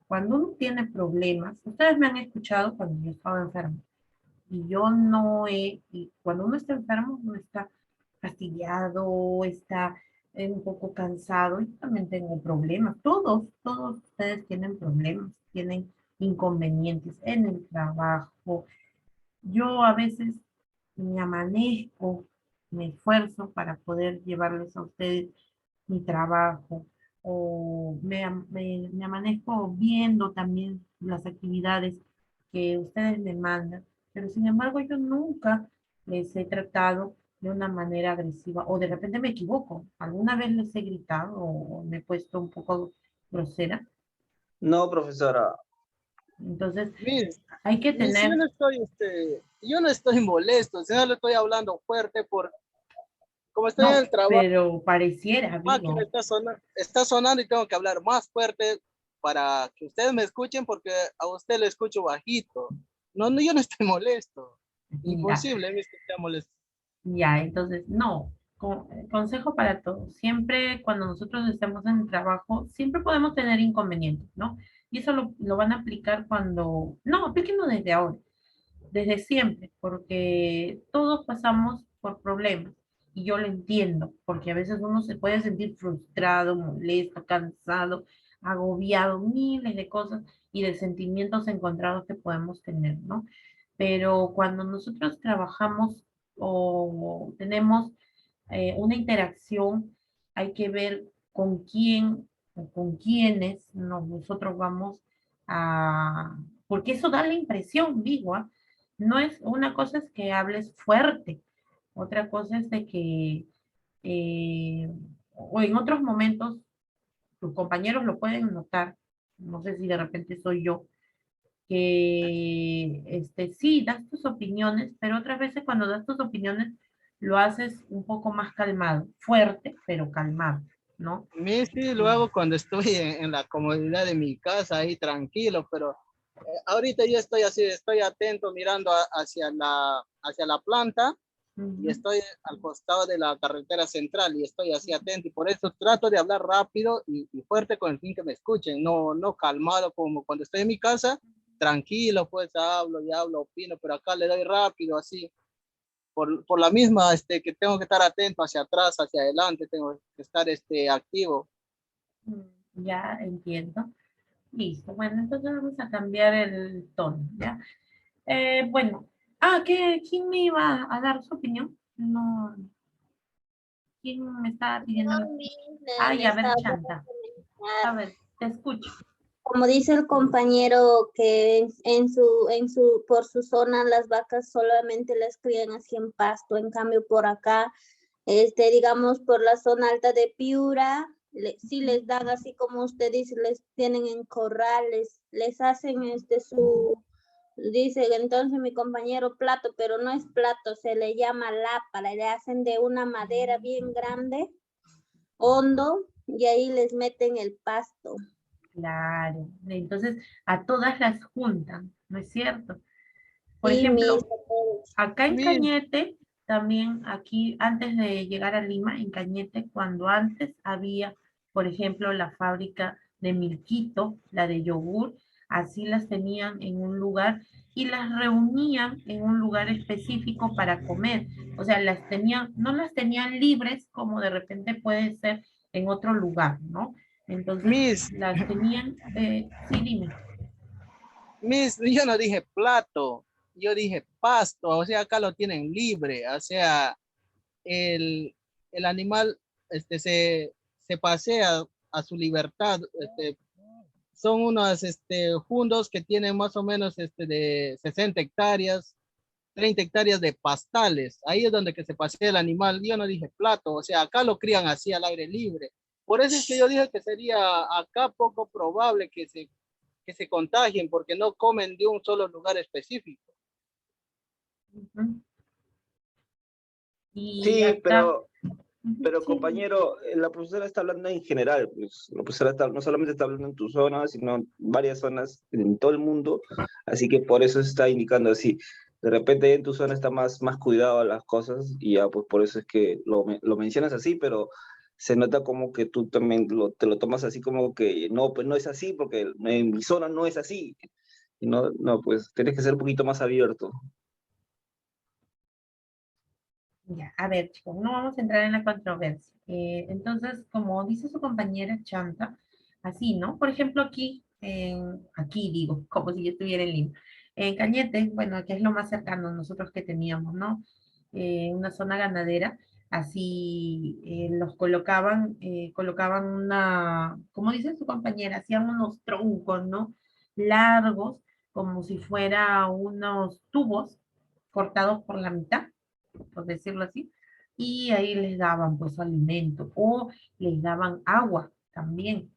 Cuando uno tiene problemas, ustedes me han escuchado cuando yo estaba enferma, y yo no he, y cuando uno está enfermo, uno está fastidiado, está un poco cansado, yo también tengo problemas, todos ustedes tienen problemas, tienen inconvenientes en el trabajo. Yo a veces me amanezco, me esfuerzo para poder llevarles a ustedes mi trabajo o me amanezco viendo también las actividades que ustedes me mandan, pero sin embargo yo nunca les he tratado de una manera agresiva o de repente me equivoco. ¿Alguna vez les he gritado o me he puesto un poco grosera? No, profesora. Entonces Miss, hay que Miss, tener, yo no estoy molesto, sino le estoy hablando fuerte por, como estoy en no, el trabajo, pero pareciera, la máquina digo, está sonando y tengo que hablar más fuerte para que ustedes me escuchen porque a usted le escucho bajito. No, no, yo no estoy molesto. ya. Imposible, Miss, que esté molesto. Ya, entonces, no. Consejo para todos. Siempre cuando nosotros estemos en el trabajo, siempre podemos tener inconvenientes, ¿no? Y eso lo van a aplicar cuando, no, aplíquenlo desde ahora, desde siempre, porque todos pasamos por problemas. Y yo lo entiendo, porque a veces uno se puede sentir frustrado, molesto, cansado, agobiado, miles de cosas y de sentimientos encontrados que podemos tener, ¿no? Pero cuando nosotros trabajamos o tenemos una interacción, hay que ver con quién o con quiénes nosotros vamos a... Porque eso da la impresión, digo, ¿ah? No es una cosa es que hables fuerte, otra cosa es de que o en otros momentos tus compañeros lo pueden notar, no sé si de repente soy yo, que sí, das tus opiniones, pero otras veces cuando das tus opiniones lo haces un poco más calmado, fuerte, pero calmado, ¿no? Mi sí lo hago cuando estoy en la comodidad de mi casa, ahí tranquilo, pero ahorita yo estoy así, estoy atento mirando hacia la planta y Ujú. estoy al costado de la carretera central y estoy así atento y por eso trato de hablar rápido y fuerte con el fin que me escuchen, no, no calmado como cuando estoy en mi casa, tranquilo, pues hablo y hablo, opino, pero acá le doy rápido así. Por la misma que tengo que estar atento hacia atrás, hacia adelante, tengo que estar activo. Ya entiendo. Listo. Bueno, entonces vamos a cambiar el tono, ¿ya? Bueno, ¿quién me iba a dar su opinión? No, ¿Quién me está pidiendo? No, Miss, Ay, le a ver, estaba Chanta. A ver, te escucho. como dice el compañero que por su zona las vacas solamente las crían así en pasto, en cambio por acá, digamos por la zona alta de Piura, sí les dan así como usted dice, les tienen en corrales, les hacen dice entonces mi compañero plato, pero no es plato, se le llama lápara, le hacen de una madera bien grande, hondo, y ahí les meten el pasto. Claro. Entonces, a todas las juntan, ¿no es cierto? Por Sí, mis, ejemplo, acá en Miss, Cañete, también aquí, antes de llegar a Lima, en Cañete, cuando antes había, por ejemplo, la fábrica de Milquito, la de yogur, así las tenían en un lugar y las reunían en un lugar específico para comer. O sea, las tenían, no las tenían libres como de repente puede ser en otro lugar, ¿no? Entonces, Miss, las tenían, sí, dime. Miss, yo no dije plato, yo dije pasto, o sea, acá lo tienen libre, o sea, el, el animal se pasea a su libertad, son unos fundos que tienen más o menos de 60 hectáreas, 30 hectáreas de pastales, ahí es donde que se pasea el animal, yo no dije plato, o sea, acá lo crían así al aire libre, por eso es que yo dije que sería acá poco probable que se contagien porque no comen de un solo lugar específico. Ujú. Y Sí, acá, ujú, pero sí, dime. compañero, la profesora está hablando en general, pues la profesora no solamente está hablando en tu zona, sino en varias zonas en todo el mundo, así que por eso está indicando así. De repente en tu zona está más cuidado a las cosas y ya pues por eso es que lo mencionas así, pero se nota como que tú también te lo tomas así como que no, pues no es así porque en mi zona no es así. Y no, pues tienes que ser un poquito más abierto. Ya, a ver, chicos, no vamos a entrar en la controversia. Entonces, como dice su compañera Chanta, así, ¿no? Por ejemplo, aquí digo, como si yo estuviera en Lima. En Cañete, bueno, que es lo más cercano nosotros que teníamos, ¿no? Una zona ganadera, así los colocaban como dice su compañera, hacían unos troncos, ¿no? Largos, como si fuera unos tubos cortados por la mitad por decirlo así, y ahí les daban pues alimento o les daban agua también.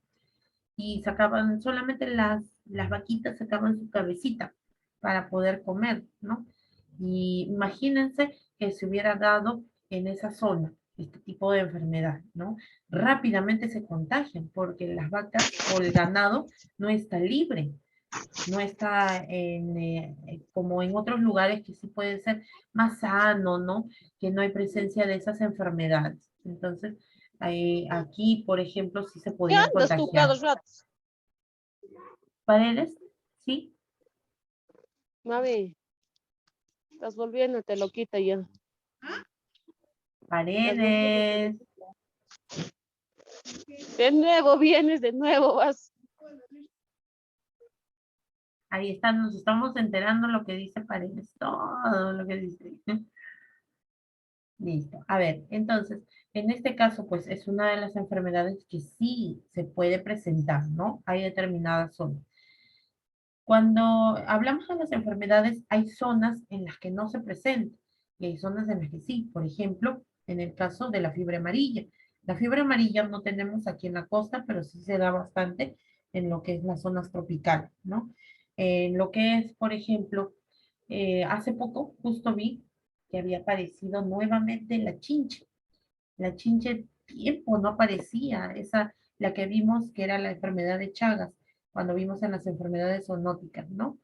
Y sacaban solamente las vaquitas, sacaban su cabecita para poder comer, ¿no? Y imagínense que se hubiera dado en esa zona este tipo de enfermedad, ¿no? Rápidamente se contagian porque las vacas o el ganado no está libre, no está como en otros lugares que sí puede ser más sano, ¿no? Que no hay presencia de esas enfermedades. Entonces, aquí, por ejemplo, sí se ¿Qué podían andas tú contagiar. cada rato? Paredes, sí, Mami, estás volviéndote loquita ya. Estás volviéndote paredes. loquita. De nuevo vienes, de nuevo vas. Ahí está, nos estamos enterando lo que dice Paredes, todo lo que dice. Listo. A ver, entonces, en este caso, pues es una de las enfermedades que sí se puede presentar, ¿no? Hay determinadas zonas. Cuando hablamos de las enfermedades, hay zonas en las que no se presenta y hay zonas en las que sí. Por ejemplo, en el caso de la fiebre amarilla. La fiebre amarilla no tenemos aquí en la costa, pero sí se da bastante en lo que es las zonas tropicales, ¿no? En lo que es, por ejemplo, hace poco justo vi que había aparecido nuevamente la chincha. La chincha tiempo no aparecía, esa, la que vimos que era la enfermedad de Chagas, cuando vimos en las enfermedades zoonóticas, ¿no?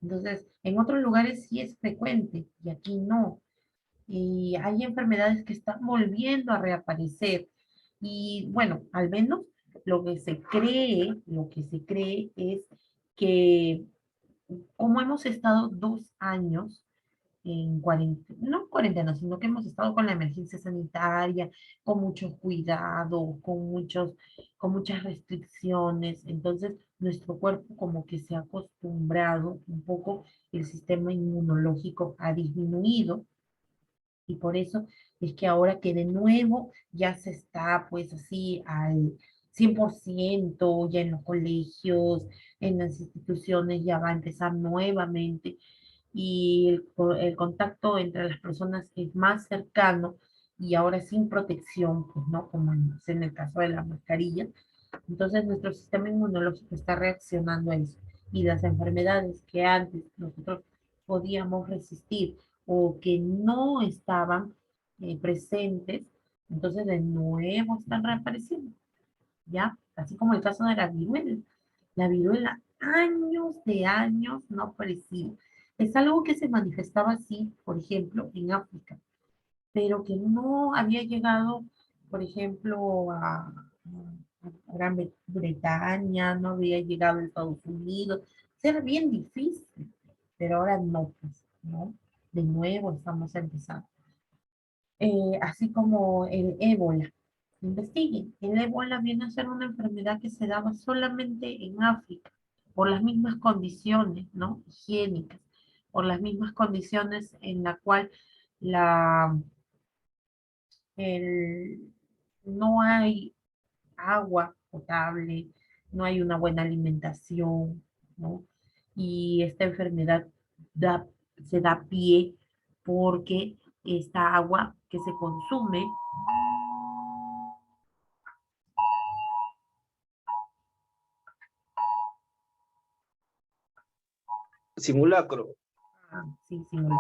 Entonces, en otros lugares sí es frecuente y aquí no. Y hay enfermedades que están volviendo a reaparecer. Y bueno, al menos lo que se cree es que como hemos estado 2 años en cuarentena, no cuarentena, sino que hemos estado con la emergencia sanitaria, con mucho cuidado, con muchas restricciones. Entonces, nuestro cuerpo como que se ha acostumbrado un poco, el sistema inmunológico ha disminuido Y por eso es que ahora que de nuevo ya se está pues así al 100% ya en los colegios, en las instituciones ya va a empezar nuevamente y el contacto entre las personas es más cercano y ahora sin protección, pues no, como en el caso de la mascarilla. Entonces nuestro sistema inmunológico está reaccionando a eso y las enfermedades que antes nosotros podíamos resistir o que no estaban presentes, entonces de nuevo están reapareciendo, ¿ya? Así como el caso de la viruela. La viruela, años de años no aparecía. Es algo que se manifestaba así, por ejemplo, en África, pero que no había llegado, por ejemplo, a Gran Bretaña, no había llegado a Estados Unidos. Era bien difícil, pero ahora no, pues, ¿no? De nuevo estamos empezando. Así como el ébola. Investiguen, el ébola viene a ser una enfermedad que se daba solamente en África, por las mismas condiciones, ¿no? Higiénicas, por las mismas condiciones en la cual la, el- no hay agua potable, no hay una buena alimentación, ¿no? Y esta enfermedad da- se da pie porque esta agua que se consume, Simulacro. sí, simula.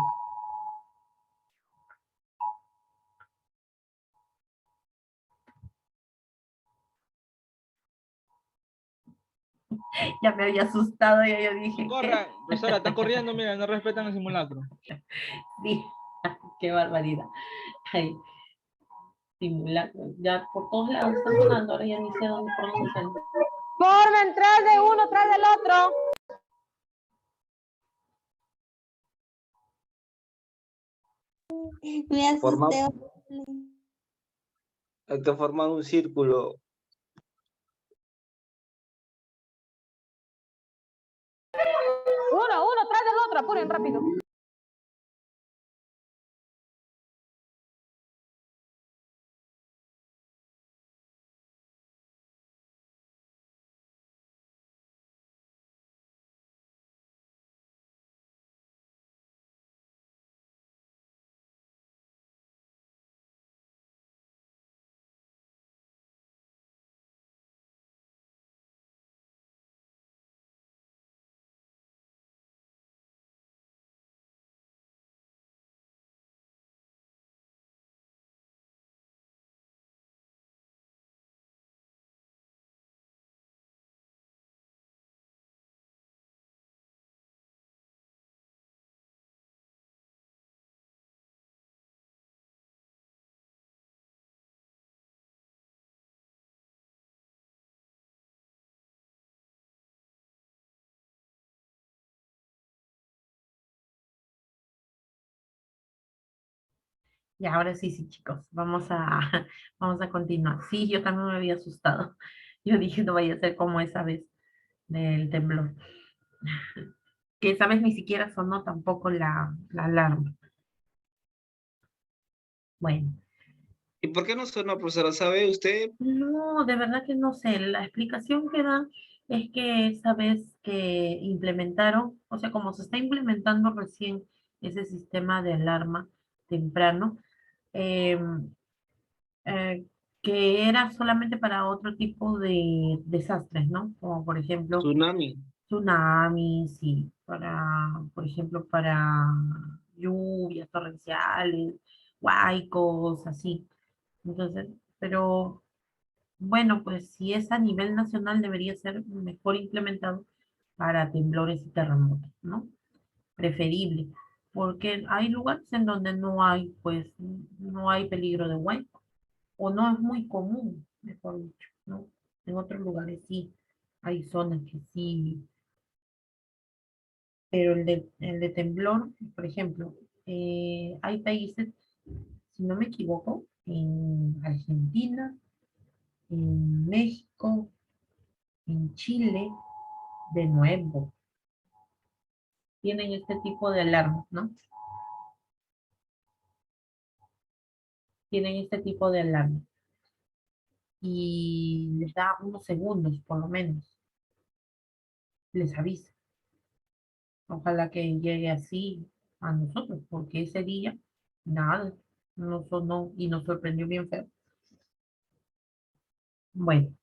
Ya me había asustado, ya yo dije, ¿qué? Corran, profesora, están corriendo, mira, no respetan el simulacro. Sí, qué barbaridad. Ay, simulacro. Ya por todos lados están sonando, ahora ya ni sé dónde, por dónde salen. Formen tres de uno tras del otro. Me Forma, asusté. hay que formar un círculo. Uno tras del otro, apuren rápido. Y ahora sí, sí, chicos, vamos a continuar. Sí, yo también me había asustado. Yo dije, no vaya a ser como esa vez del temblor. Que esa vez ni siquiera sonó tampoco la alarma. Bueno, ¿Y por qué no suena, profesora? ¿Sabe usted? no, de verdad que no sé. La explicación que dan es que esa vez que implementaron, o sea, como se está implementando recién ese sistema de alarma temprano, eh, eh, que era solamente para otro tipo de desastres, ¿no? Como por ejemplo Tsunami. tsunamis y para, por ejemplo, para lluvias torrenciales, huaicos, así. Entonces, pero bueno, pues si es a nivel nacional debería ser mejor implementado para temblores y terremotos, ¿no? Preferible, porque hay lugares en donde no hay, pues, no hay peligro de huaico, o no es muy común, mejor dicho, ¿no? En otros lugares sí, hay zonas que sí, pero el de temblor, por ejemplo, hay países, si no me equivoco, en Argentina, en México, en Chile, de nuevo, tienen este tipo de alarmas, ¿no? tienen este tipo de alarma. Y les da unos segundos, por lo menos. Les avisa. Ojalá que llegue así a nosotros, porque ese día, nada, no sonó y nos sorprendió bien feo. Bueno,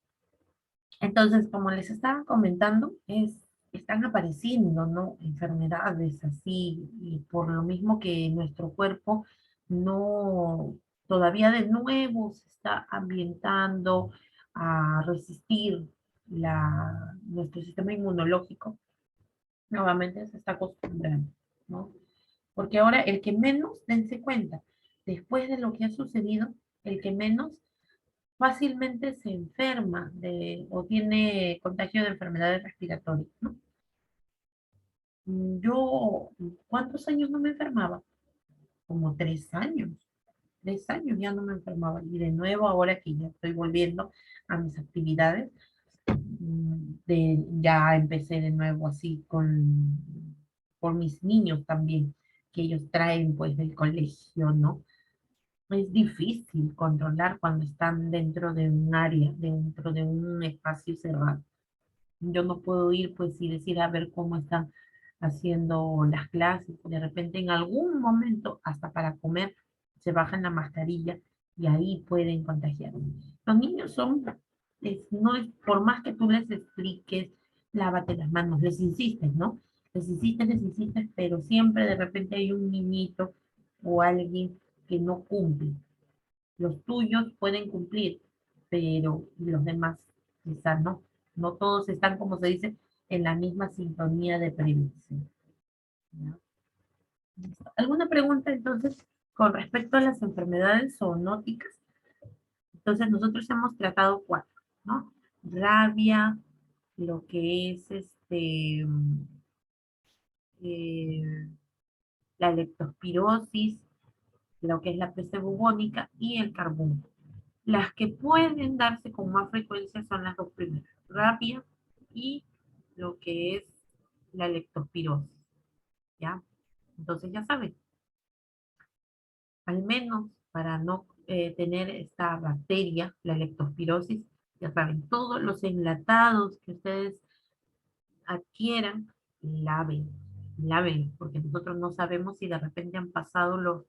entonces, como les estaba comentando, están apareciendo, ¿no? Enfermedades así, y por lo mismo que nuestro cuerpo no, todavía de nuevo se está ambientando a resistir nuestro sistema inmunológico, nuevamente se está acostumbrando, ¿no? Porque ahora el que menos, dense cuenta, después de lo que ha sucedido, el que menos fácilmente se enferma o tiene contagio de enfermedades respiratorias, ¿no? Yo, ¿cuántos años no me enfermaba? Como 3 años. 3 años ya no me enfermaba. Y de nuevo, ahora que ya estoy volviendo a mis actividades, ya empecé de nuevo así por mis niños también, que ellos traen pues del colegio, ¿no? Es difícil controlar cuando están dentro de un área, dentro de un espacio cerrado. Yo no puedo ir pues y decir a ver cómo están haciendo las clases. De repente en algún momento, hasta para comer, se bajan la mascarilla y ahí pueden contagiar. Los niños son, no es, por más que tú les expliques, lávate las manos, les insistes, ¿no? Les insistes, pero siempre de repente hay un niñito o alguien que no cumple. Los tuyos pueden cumplir, pero los demás quizás no. No todos están, como se dice, en la misma sintonía de prevención. ¿Ya? ¿Alguna pregunta entonces con respecto a las enfermedades zoonóticas? Entonces nosotros hemos tratado 4, ¿no? Rabia, lo que es eh, la leptospirosis, lo que es la peste bubónica y el carbón. Las que pueden darse con más frecuencia son las dos primeras, rabia y lo que es la leptospirosis, ¿ya? Entonces ya saben, al menos para no tener esta bacteria, la leptospirosis, ya saben, todos los enlatados que ustedes adquieran, laven, laven, porque nosotros no sabemos si de repente han pasado los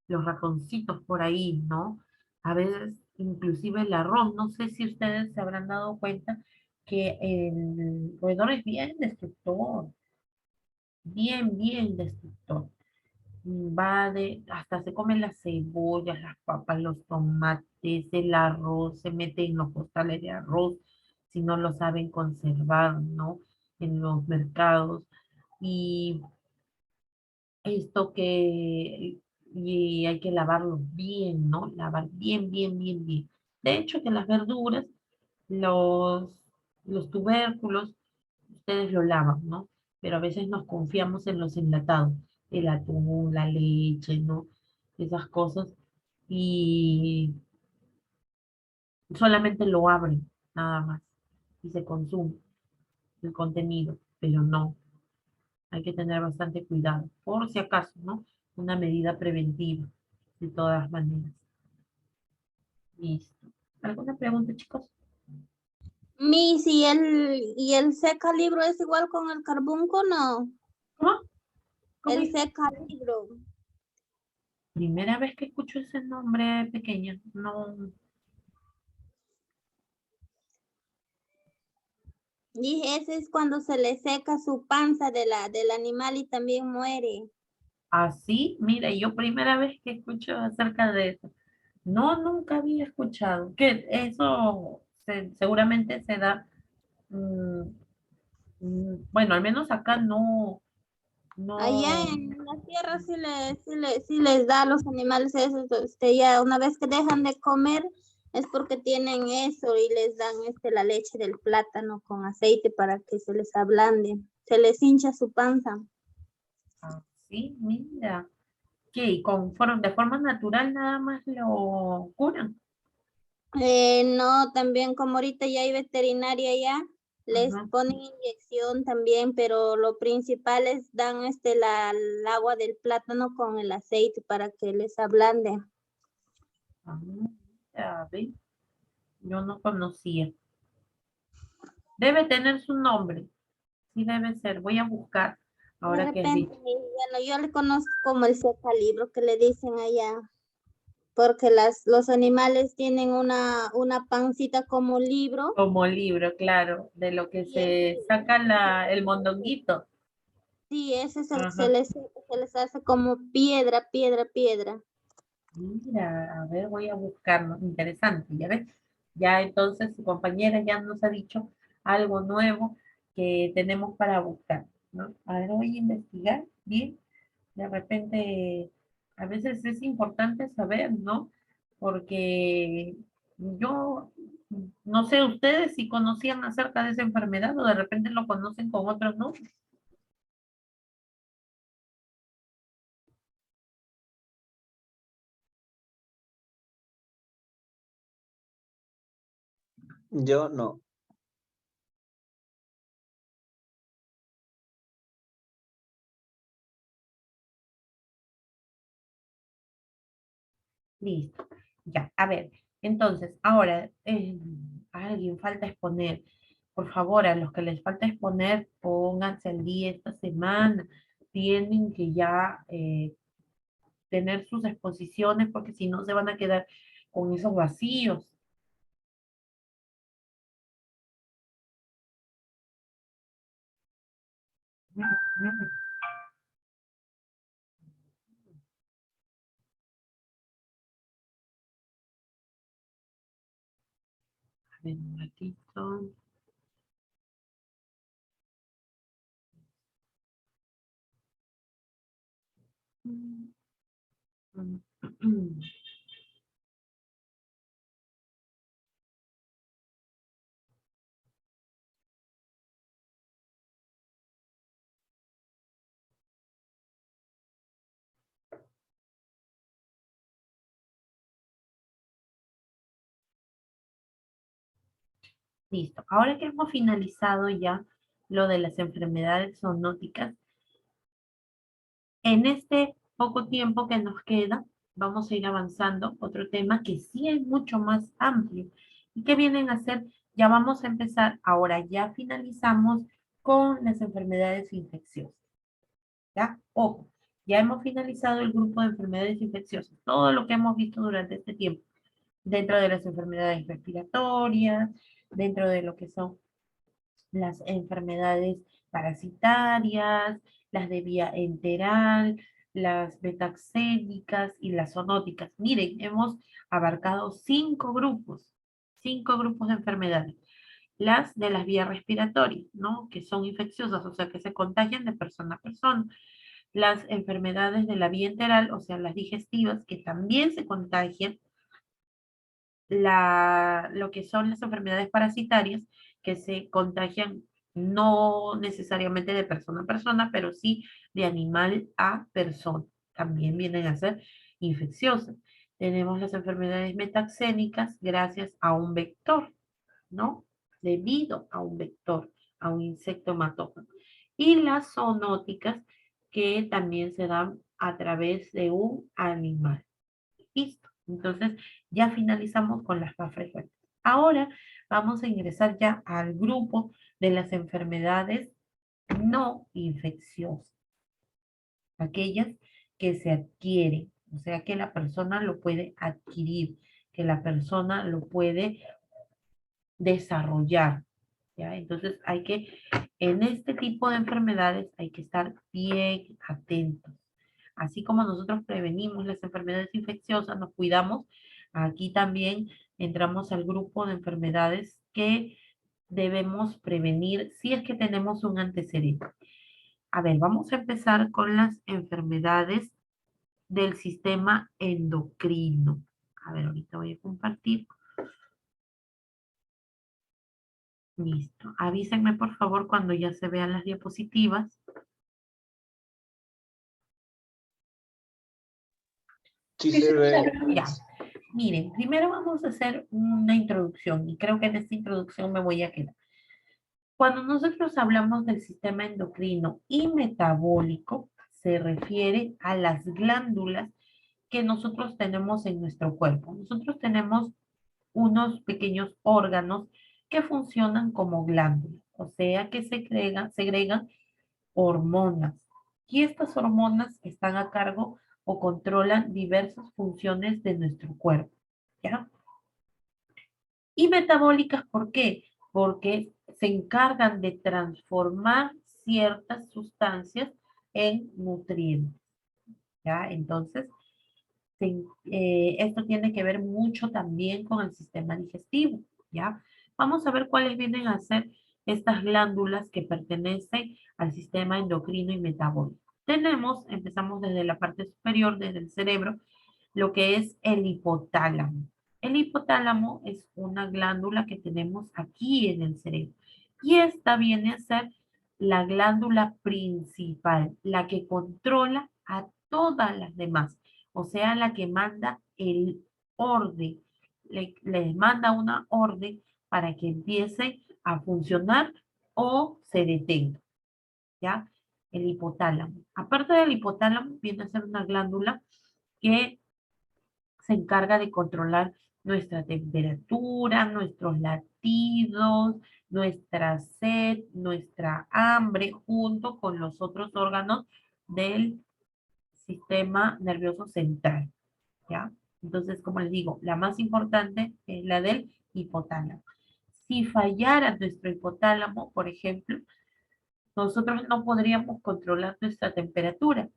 ratoncitos por ahí, ¿no? A veces, inclusive el arroz, no sé si ustedes se habrán dado cuenta que el roedor es bien destructor, bien, bien destructor. Hasta se come las cebollas, las papas, los tomates, el arroz, se mete en los costales de arroz, si no lo saben conservar, ¿no? En los mercados. Y esto y hay que lavarlos bien, ¿no? Lavar bien, bien, bien, bien. De hecho, que las verduras, los, los tubérculos, ustedes lo lavan, ¿no? Pero a veces nos confiamos en los enlatados, el atún, la leche, ¿no? Esas cosas. Y solamente lo abren, nada más. Y se consume el contenido, pero no. Hay que tener bastante cuidado, por si acaso, ¿no? Una medida preventiva, de todas maneras. Listo. ¿Alguna pregunta, chicos? Miss, ¿y el seca libro es igual con el carbunco, no? ¿Cómo? ¿Cómo El dice? seca libro. Primera vez que escucho ese nombre pequeña. No. Dije, ese es cuando se le seca su panza del animal y también muere. Así, mira, yo primera vez que escucho acerca de eso. No, nunca había escuchado. Que eso seguramente se da. mm, bueno, al menos acá no, Allá no. en la tierra sí les da a los animales eso, ya una vez que dejan de comer es porque tienen eso y les dan la leche del plátano con aceite para que se les ablande, se les hincha su panza. Así, mira. ¿Qué? ¿Y de forma natural nada más lo curan? No, también como ahorita ya hay veterinaria ya, les Ajá. ponen inyección también, pero lo principal es dan el agua del plátano con el aceite para que les ablande. Ah, ya ve, yo no conocía. Debe tener su nombre. Sí debe ser. Voy a buscar De ahora que has repente, dicho. bueno, yo le conozco como el libro que le dicen allá, porque los animales tienen una pancita como libro. Como libro, claro, de lo que Y ese, se saca el mondonguito. sí, ese es el que Ajá. se les hace como piedra, piedra, piedra. Mira, a ver, voy a buscarlo. Interesante, ya ves. Ya entonces su compañera ya nos ha dicho algo nuevo que tenemos para buscar, ¿no? A ver, voy a investigar bien. De repente, a veces es importante saber, ¿no? Porque yo no sé ustedes si conocían acerca de esa enfermedad o de repente lo conocen con otros nombres. Yo no. Listo. Ya, a ver. Entonces, ahora, alguien falta exponer. Por favor, a los que les falta exponer, pónganse al día esta semana. Tienen que ya tener sus exposiciones porque si no se van a quedar con esos vacíos. A ver, un ratito. Listo. Ahora que hemos finalizado ya lo de las enfermedades zoonóticas, en este poco tiempo que nos queda, vamos a ir avanzando otro tema que sí es mucho más amplio y que vienen a ser, ya vamos a empezar, ahora ya finalizamos con las enfermedades infecciosas, ¿ya? Ojo, ya hemos finalizado el grupo de enfermedades infecciosas, todo lo que hemos visto durante este tiempo, dentro de las enfermedades respiratorias, dentro de lo que son las enfermedades parasitarias, las de vía enteral, las betaxémicas y las zoonóticas. Miren, hemos abarcado cinco grupos de enfermedades. Las de las vías respiratorias, ¿no? Que son infecciosas, o sea, que se contagian de persona a persona. Las enfermedades de la vía enteral, o sea, las digestivas, que también se contagian lo que son las enfermedades parasitarias que se contagian no necesariamente de persona a persona, pero sí de animal a persona. También vienen a ser infecciosas. Tenemos las enfermedades metaxénicas gracias a un vector, ¿no? Debido a un vector, a un insecto hematógeno. Y las zoonóticas que también se dan a través de un animal. Listo. Entonces, ya finalizamos con las más frecuentes. Ahora vamos a ingresar ya al grupo de las enfermedades no infecciosas, aquellas que se adquieren, o sea, que la persona lo puede adquirir, que la persona lo puede desarrollar, ¿ya? Entonces, en este tipo de enfermedades hay que estar bien atentos. Así como nosotros prevenimos las enfermedades infecciosas, nos cuidamos, aquí también entramos al grupo de enfermedades que debemos prevenir si es que tenemos un antecedente. A ver, vamos a empezar con las enfermedades del sistema endocrino. A ver, ahorita voy a compartir. Listo. Avísenme por favor cuando ya se vean las diapositivas. Sí se ve. Ya. Miren, primero vamos a hacer una introducción y creo que en esta introducción me voy a quedar. Cuando nosotros hablamos del sistema endocrino y metabólico, se refiere a las glándulas que nosotros tenemos en nuestro cuerpo. Nosotros tenemos unos pequeños órganos que funcionan como glándulas, o sea que segregan hormonas. Y estas hormonas están a cargo o controlan diversas funciones de nuestro cuerpo, ¿ya? Y metabólicas, ¿por qué? Porque se encargan de transformar ciertas sustancias en nutrientes, ¿ya? Entonces, esto tiene que ver mucho también con el sistema digestivo, ¿ya? Vamos a ver cuáles vienen a ser estas glándulas que pertenecen al sistema endocrino y metabólico. Empezamos desde la parte superior, desde el cerebro, lo que es el hipotálamo. El hipotálamo es una glándula que tenemos aquí en el cerebro. Y esta viene a ser la glándula principal, la que controla a todas las demás. O sea, la que manda el orden, les manda una orden para que empiece a funcionar o se detenga, ¿ya? El hipotálamo. Aparte del hipotálamo, viene a ser una glándula que se encarga de controlar nuestra temperatura, nuestros latidos, nuestra sed, nuestra hambre, junto con los otros órganos del sistema nervioso central, ¿ya? Entonces, como les digo, la más importante es la del hipotálamo. Si fallara nuestro hipotálamo, por ejemplo, nosotros no podríamos controlar nuestra temperatura,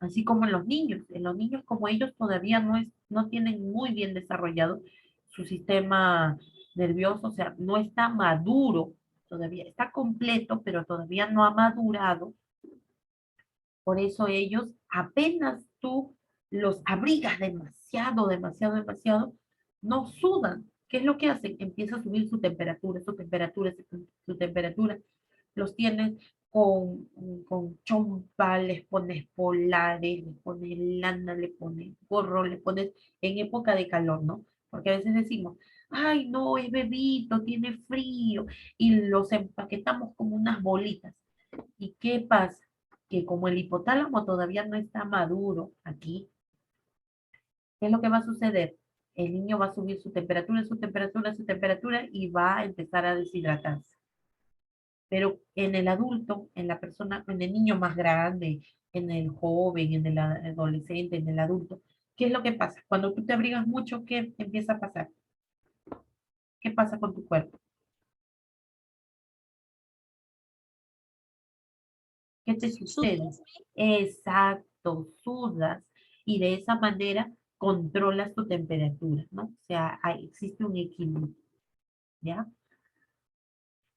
así como en los niños. En los niños, como ellos todavía no tienen muy bien desarrollado su sistema nervioso, o sea, no está maduro, todavía está completo, pero todavía no ha madurado. Por eso ellos, apenas tú los abrigas demasiado, demasiado, demasiado, no sudan. ¿Qué es lo que hacen? Empieza a subir su temperatura, su temperatura, su temperatura. Los tienes con chompa, les pones polares, les pones lana, le pones gorro, le pones en época de calor, ¿no? Porque a veces decimos, ay, no, es bebito, tiene frío, y los empaquetamos como unas bolitas. ¿Y qué pasa? Que como el hipotálamo todavía no está maduro aquí, ¿qué es lo que va a suceder? El niño va a subir su temperatura, su temperatura, su temperatura y va a empezar a deshidratarse. Pero en el adulto, en la persona, en el niño más grande, en el joven, en el adolescente, en el adulto, ¿qué es lo que pasa? Cuando tú te abrigas mucho, ¿qué empieza a pasar? ¿Qué pasa con tu cuerpo? ¿Qué te sucede? Exacto, sudas y de esa manera controlas tu temperatura, ¿no? O sea, existe un equilibrio, ¿ya?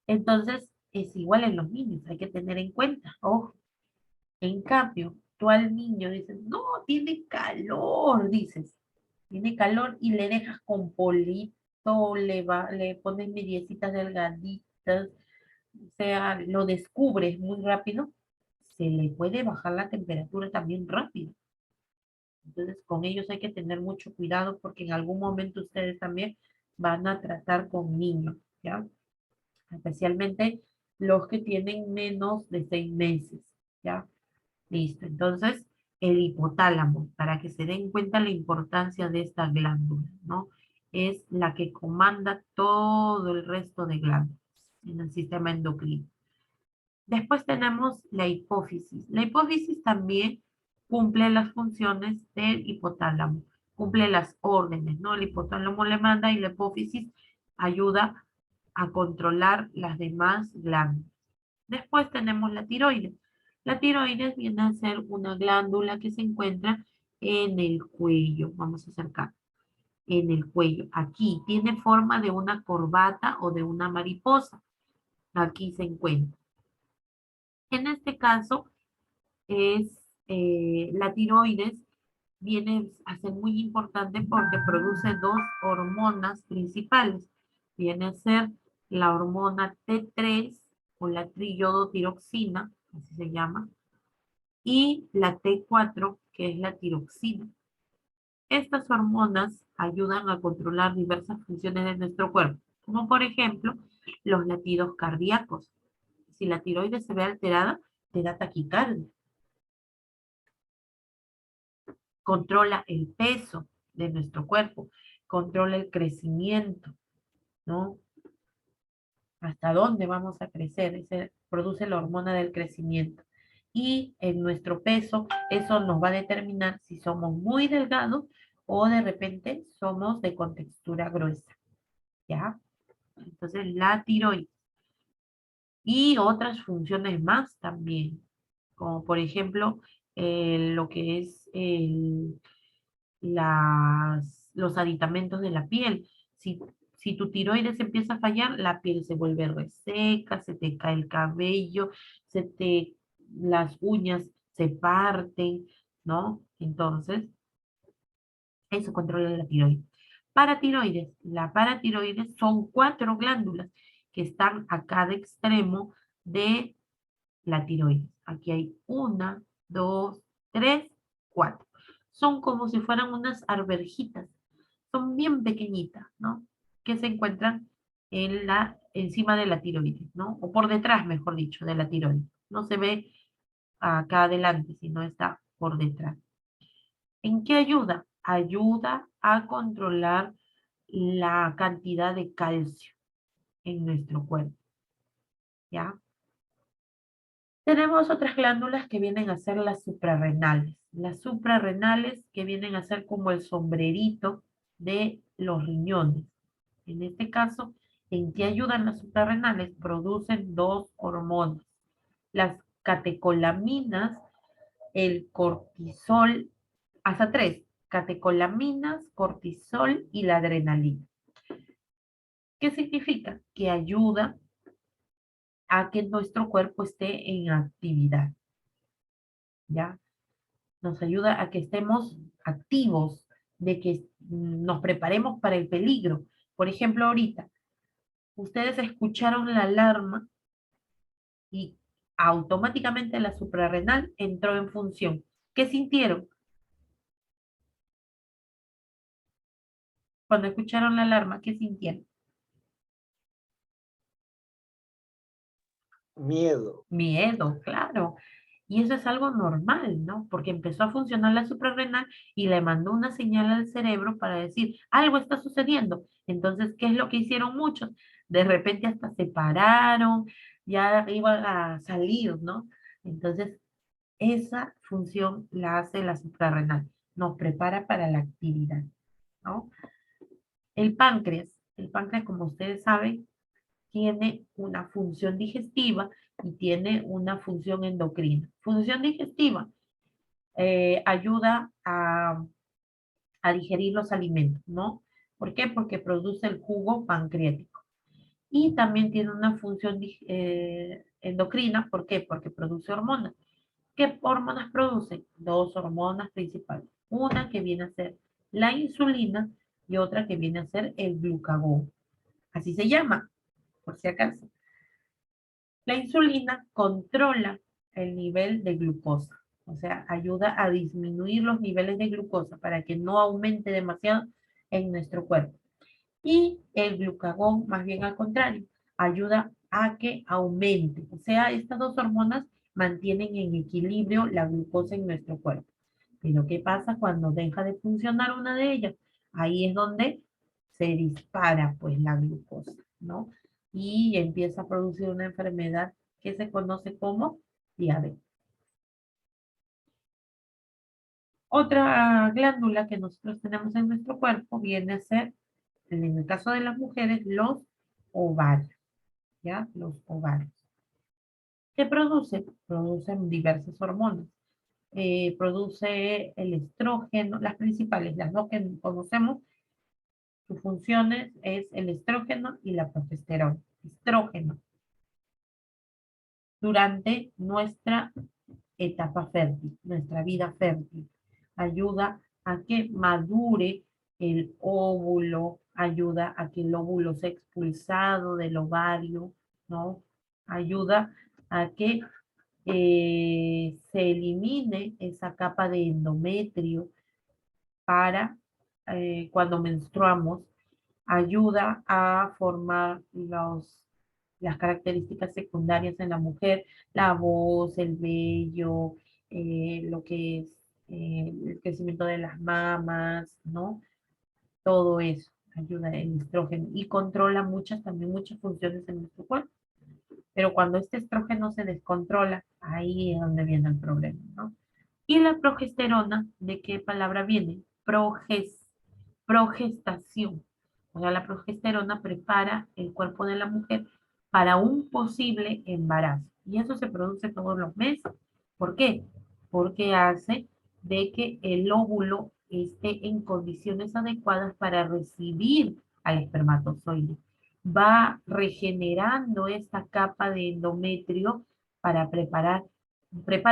Entonces, es igual en los niños, hay que tener en cuenta. Ojo, en cambio, tú al niño dices, no, tiene calor, dices, tiene calor y le dejas con polito, le pones mediecitas delgaditas, o sea, lo descubres muy rápido, se le puede bajar la temperatura también rápido. Entonces, con ellos hay que tener mucho cuidado porque en algún momento ustedes también van a tratar con niños, ¿ya? Especialmente los que tienen menos de 6 meses, ¿ya? Listo. Entonces, el hipotálamo, para que se den cuenta la importancia de esta glándula, ¿no? Es la que comanda todo el resto de glándulas en el sistema endocrino. Después tenemos la hipófisis. La hipófisis también cumple las funciones del hipotálamo, cumple las órdenes, ¿no? El hipotálamo le manda y la hipófisis ayuda a controlar las demás glándulas. Después tenemos la tiroides. La tiroides viene a ser una glándula que se encuentra en el cuello. Vamos a acercar. En el cuello. Aquí tiene forma de una corbata o de una mariposa. Aquí se encuentra. En este caso, la tiroides viene a ser muy importante porque produce dos hormonas principales. Viene a ser la hormona T3 o la triiodotiroxina, así se llama, y la T4, que es la tiroxina. Estas hormonas ayudan a controlar diversas funciones de nuestro cuerpo, como por ejemplo los latidos cardíacos. Si la tiroides se ve alterada, te da taquicardia. controla el peso de nuestro cuerpo, controla el crecimiento, ¿no? Hasta dónde vamos a crecer, produce la hormona del crecimiento. Y en nuestro peso, eso nos va a determinar si somos muy delgados o de repente somos de contextura gruesa, ¿ya? Entonces, la tiroides. Y otras funciones más también, como por ejemplo, lo que es los aditamentos de la piel. Si, si tu tiroides empieza a fallar, la piel se vuelve reseca, se te cae el cabello, las uñas se parten, ¿no? Entonces, eso controla la tiroides. Paratiroides. La paratiroides son 4 glándulas que están a cada extremo de la tiroides. Aquí hay 1, 2, 3, 4. Son como si fueran unas arvejitas. Son bien pequeñitas, ¿no? Que se encuentran encima de la tiroides, ¿no? O por detrás, mejor dicho, de la tiroides. No se ve acá adelante, sino está por detrás. ¿En qué ayuda? Ayuda a controlar la cantidad de calcio en nuestro cuerpo, ¿ya? Tenemos otras glándulas que vienen a ser las suprarrenales. Las suprarrenales que vienen a ser como el sombrerito de los riñones. En este caso, ¿en qué ayudan las suprarrenales? Producen 2 hormonas. Las catecolaminas, el cortisol, hasta 3. Catecolaminas, cortisol y la adrenalina. ¿Qué significa? Que ayuda a que nuestro cuerpo esté en actividad, ¿ya? Nos ayuda a que estemos activos, de que nos preparemos para el peligro. Por ejemplo, ahorita, ustedes escucharon la alarma y automáticamente la suprarrenal entró en función. ¿Qué sintieron? Cuando escucharon la alarma, ¿qué sintieron? Miedo. Miedo, claro. Y eso es algo normal, ¿no? Porque empezó a funcionar la suprarrenal y le mandó una señal al cerebro para decir, algo está sucediendo. Entonces, ¿qué es lo que hicieron muchos? De repente hasta se pararon, ya iban a salir, ¿no? Entonces, esa función la hace la suprarrenal. Nos prepara para la actividad, ¿no? El páncreas, como ustedes saben, tiene una función digestiva y tiene una función endocrina. Función digestiva ayuda a digerir los alimentos, ¿no? ¿Por qué? Porque produce el jugo pancreático. Y también tiene una función endocrina, ¿por qué? Porque produce hormonas. ¿Qué hormonas produce? 2 hormonas principales. Una que viene a ser la insulina y otra que viene a ser el glucagón. Así se llama, por si acaso. La insulina controla el nivel de glucosa, o sea, ayuda a disminuir los niveles de glucosa para que no aumente demasiado en nuestro cuerpo. Y el glucagón, más bien al contrario, ayuda a que aumente. O sea, estas 2 hormonas mantienen en equilibrio la glucosa en nuestro cuerpo. Pero ¿qué pasa cuando deja de funcionar una de ellas? Ahí es donde se dispara pues la glucosa, ¿no? Y empieza a producir una enfermedad que se conoce como diabetes. Otra glándula que nosotros tenemos en nuestro cuerpo viene a ser, en el caso de las mujeres, los ovarios, ¿ya? Los ovarios. ¿Qué produce? Producen diversas hormonas. Produce el estrógeno, las principales, las 2 que conocemos, sus funciones es el estrógeno y la progesterona. Estrógeno. Durante nuestra etapa fértil, nuestra vida fértil. Ayuda a que madure el óvulo, ayuda a que el óvulo sea expulsado del ovario, ¿no? Ayuda a que se elimine esa capa de endometrio para cuando menstruamos, ayuda a formar las características secundarias en la mujer, la voz, el vello, lo que es el crecimiento de las mamas, ¿no? Todo eso ayuda el estrógeno y controla también muchas funciones en nuestro cuerpo. Pero cuando este estrógeno se descontrola, ahí es donde viene el problema, ¿no? Y la progesterona, ¿de qué palabra viene? Progestación. O sea, la progesterona prepara el cuerpo de la mujer para un posible embarazo. Y eso se produce todos los meses. ¿Por qué? Porque hace de que el óvulo esté en condiciones adecuadas para recibir al espermatozoide. Va regenerando esta capa de endometrio para prepara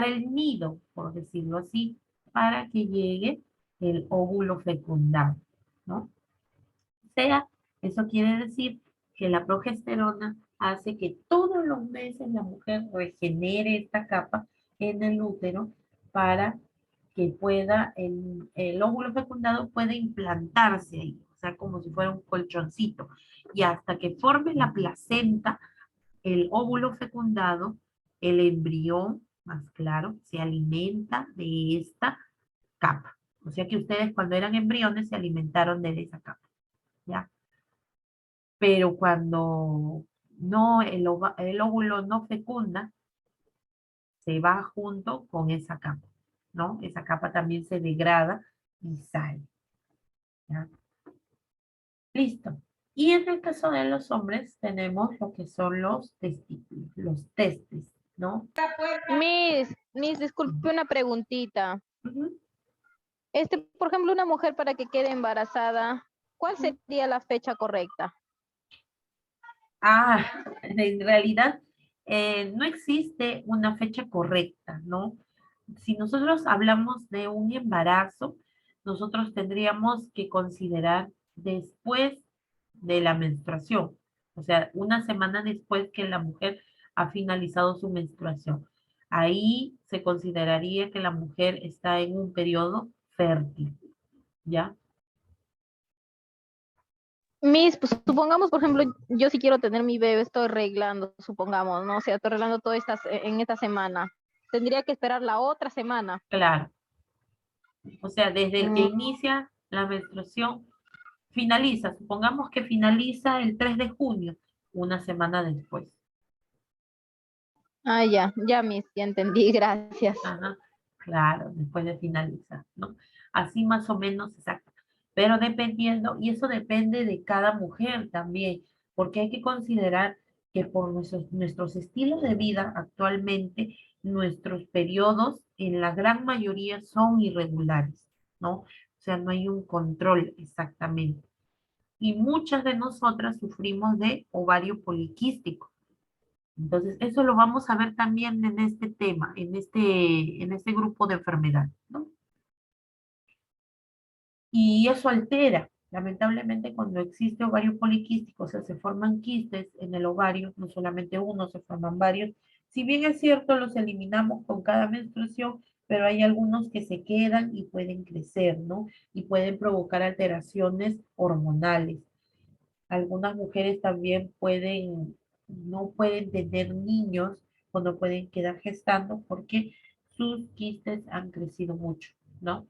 el nido, por decirlo así, para que llegue el óvulo fecundado, ¿no? O sea, eso quiere decir que la progesterona hace que todos los meses la mujer regenere esta capa en el útero para que pueda, el óvulo fecundado puede implantarse ahí, o sea, como si fuera un colchoncito. Y hasta que forme la placenta, el óvulo fecundado, el embrión, más claro, se alimenta de esta capa. O sea que ustedes cuando eran embriones se alimentaron de esa capa, ¿ya? Pero cuando no, el óvulo no fecunda, se va junto con esa capa, ¿no? Esa capa también se degrada y sale, ¿ya? Listo. Y en el caso de los hombres tenemos lo que son los testículos, los testes, ¿no? Miss, disculpe una preguntita. Ujú. Por ejemplo, una mujer para que quede embarazada, ¿cuál sería la fecha correcta? Ah, en realidad no existe una fecha correcta, ¿no? Si nosotros hablamos de un embarazo, nosotros tendríamos que considerar después de la menstruación, o sea, una semana después que la mujer ha finalizado su menstruación. Ahí se consideraría que la mujer está en un periodo fértil, ¿ya? Miss, pues supongamos, por ejemplo, yo si quiero tener mi bebé, estoy arreglando, supongamos, ¿no? O sea, estoy arreglando en esta semana. Tendría que esperar la otra semana. Claro. O sea, desde el que Mm, inicia la menstruación, finaliza, supongamos que finaliza el 3 de junio, una semana después. ya, Miss, ya entendí, gracias. Ajá, claro, después de finalizar, ¿no? Así más o menos, exacto. Pero dependiendo, y eso depende de cada mujer también, porque hay que considerar que por nuestros estilos de vida actualmente, nuestros periodos en la gran mayoría son irregulares, ¿no? O sea, no hay un control exactamente. Y muchas de nosotras sufrimos de ovario poliquístico. Entonces, eso lo vamos a ver también en este tema, en este grupo de enfermedades, ¿no? Y eso altera, lamentablemente, cuando existe ovario poliquístico, o sea, se forman quistes en el ovario, no solamente uno, se forman varios. Si bien es cierto, los eliminamos con cada menstruación, pero hay algunos que se quedan y pueden crecer, ¿no? Y pueden provocar alteraciones hormonales. Algunas mujeres también no pueden tener niños o no pueden quedar gestando porque sus quistes han crecido mucho, ¿no?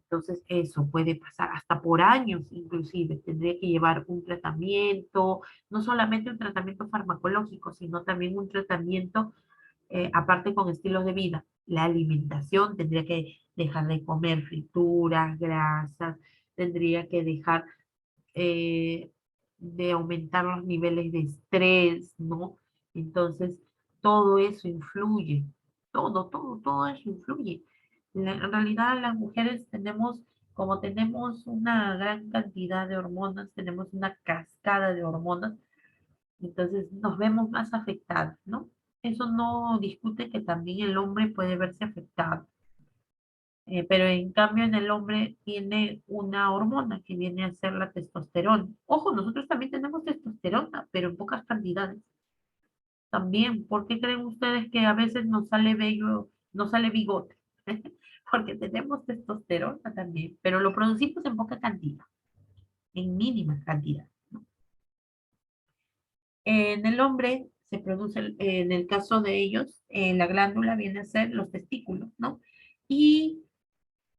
Entonces eso puede pasar hasta por años inclusive. Tendría que llevar un tratamiento, no solamente un tratamiento farmacológico, sino también un tratamiento aparte con estilos de vida. La alimentación, tendría que dejar de comer frituras, grasas, tendría que dejar eh, de aumentar los niveles de estrés, ¿no? Entonces, todo eso influye, todo eso influye. En realidad, las mujeres tenemos, como tenemos una gran cantidad de hormonas, tenemos una cascada de hormonas, entonces nos vemos más afectadas, ¿no? Eso no discute que también el hombre puede verse afectado. Pero en cambio en el hombre tiene una hormona que viene a ser la testosterona. Ojo, nosotros también tenemos testosterona, pero en pocas cantidades. También, ¿por qué creen ustedes que a veces nos sale vello, nos sale bigote? Porque tenemos testosterona también, pero lo producimos en poca cantidad, en mínima cantidad. En el hombre se produce, en el caso de ellos, la glándula viene a ser los testículos, ¿no? Y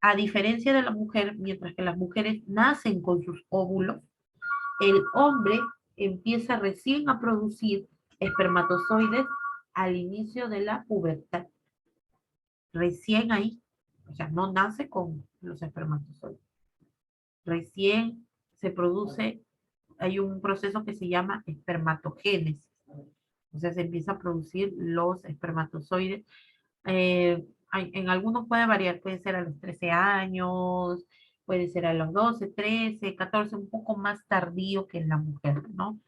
a diferencia de la mujer, mientras que las mujeres nacen con sus óvulos, el hombre empieza recién a producir espermatozoides al inicio de la pubertad. Recién ahí, o sea, no nace con los espermatozoides. Recién se produce, hay un proceso que se llama espermatogénesis. O sea, se empieza a producir los espermatozoides. En algunos puede variar, puede ser a los 13 años, puede ser a los 12, 13, 14, un poco más tardío que en la mujer, ¿no?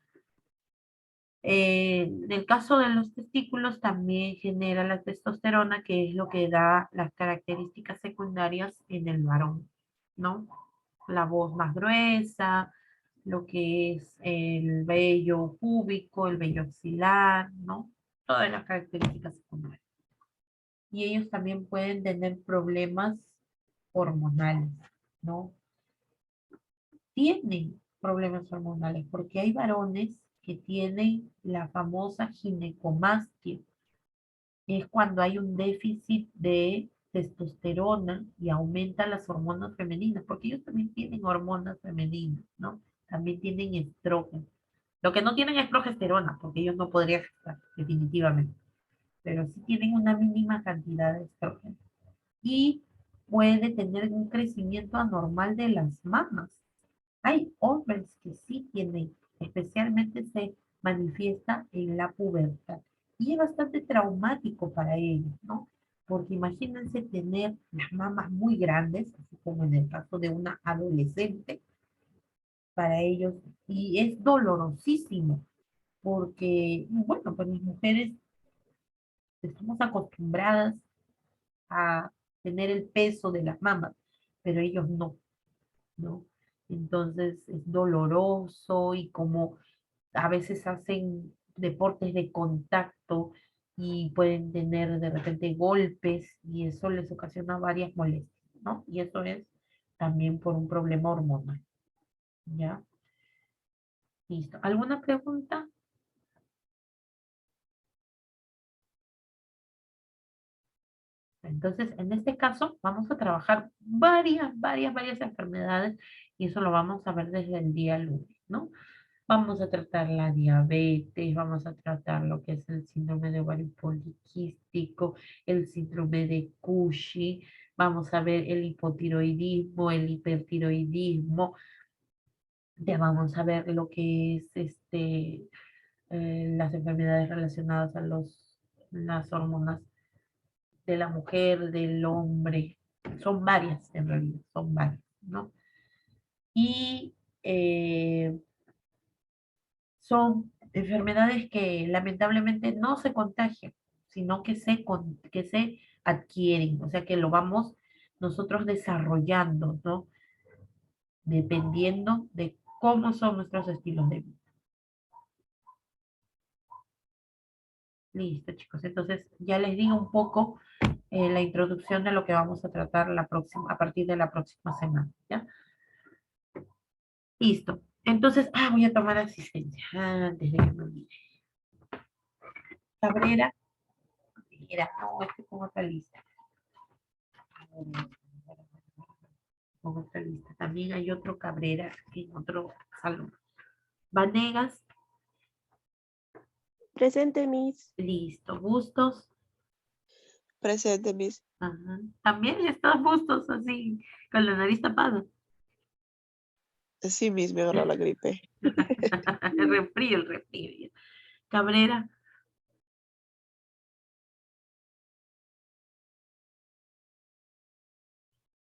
En el caso de los testículos también genera la testosterona, que es lo que da las características secundarias en el varón, ¿no? La voz más gruesa, lo que es el vello púbico, el vello axilar, ¿no? Todas las características secundarias. Y ellos también pueden tener problemas hormonales, ¿no? Tienen problemas hormonales porque hay varones que tienen la famosa ginecomastia. Es cuando hay un déficit de testosterona y aumenta las hormonas femeninas, porque ellos también tienen hormonas femeninas, ¿no? También tienen estrógeno. Lo que no tienen es progesterona, porque ellos no podrían gestar, definitivamente, pero sí tienen una mínima cantidad de estrógeno. Y puede tener un crecimiento anormal de las mamas. Hay hombres que sí tienen, especialmente se manifiesta en la pubertad. Y es bastante traumático para ellos, ¿no? Porque imagínense tener las mamas muy grandes, así como en el caso de una adolescente, para ellos, y es dolorosísimo, porque, bueno, pues las mujeres estamos acostumbradas a tener el peso de las mamas, pero ellos no, ¿no? Entonces es doloroso y como a veces hacen deportes de contacto y pueden tener de repente golpes y eso les ocasiona varias molestias, ¿no? Y eso es también por un problema hormonal, ¿ya? Listo. ¿Alguna pregunta? Entonces, en este caso, vamos a trabajar varias enfermedades y eso lo vamos a ver desde el día lunes, ¿no? Vamos a tratar la diabetes, vamos a tratar lo que es el síndrome de ovario poliquístico, el síndrome de Cushing, vamos a ver el hipotiroidismo, el hipertiroidismo, ya vamos a ver lo que es las enfermedades relacionadas a las hormonas de la mujer, del hombre. Son varias, en realidad, son varias, ¿no? Y son enfermedades que lamentablemente no se contagian, sino que se adquieren, o sea que lo vamos nosotros desarrollando, ¿no? Dependiendo de cómo son nuestros estilos de vida. Listo, chicos. Entonces, ya les digo un poco la introducción de lo que vamos a tratar a partir de la próxima semana, ¿ya? Listo. Entonces, voy a tomar asistencia antes de que me olvide. Cabrera, mira, no, es que pongo otra lista. Pongo otra lista. También hay otro Cabrera en otro salón. Vanegas, Presente, Miss. listo. Bustos, Presente, Miss. ajá. También están Bustos así, con la nariz tapada. Sí, Miss, me agarró la gripe. El resfrío. Cabrera,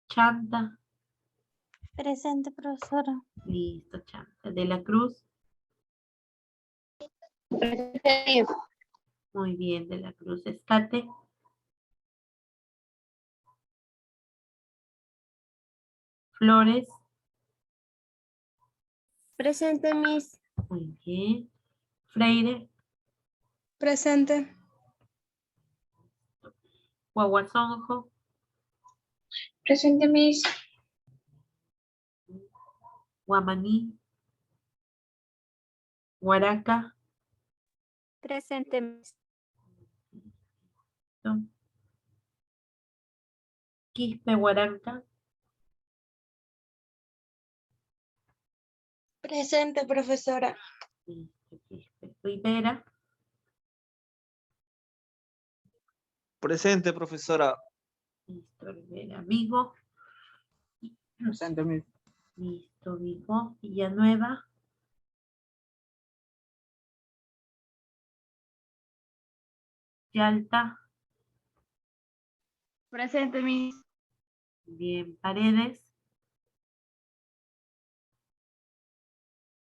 Chanta, Presente, profesora. listo, Chanta. De la Cruz, muy bien, De la Cruz. Escate, Flores, Presente, Miss. muy bien. Freire, Presente. Guaguazonjo, Presente, Miss. Guamaní, Huaraca, Presente, Miss. Quispe Huaranca. Presente, profesora. Listo, Quispe Rivera. Presente, profesora. Listo, Rivera. Vigo. Presente, Miss. Listo, Vigo. Villanueva. Yalta. Presente, Miss. Bien, Paredes.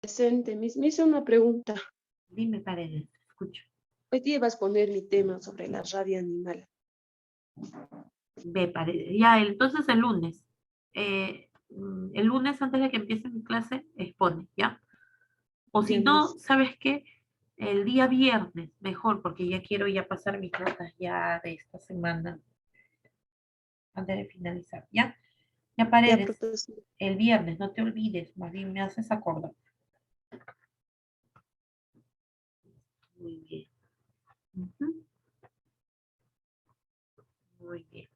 Presente, Miss. Me hizo una pregunta. Dime, Paredes, escucho. Hoy día vas a poner mi tema sobre la rabia animal. Ve, Paredes. Ya, entonces el lunes. El lunes antes de que empiece mi clase, expone, ¿ya? O si Ya, no, Miss. ¿sabes qué? El día viernes, mejor, porque ya quiero ya pasar mis notas ya de esta semana, antes de finalizar, ¿ya? Ya, Ya, Paredes, profesor. el viernes, no te olvides, más bien me haces acordar. Muy bien. Ujú. Muy bien.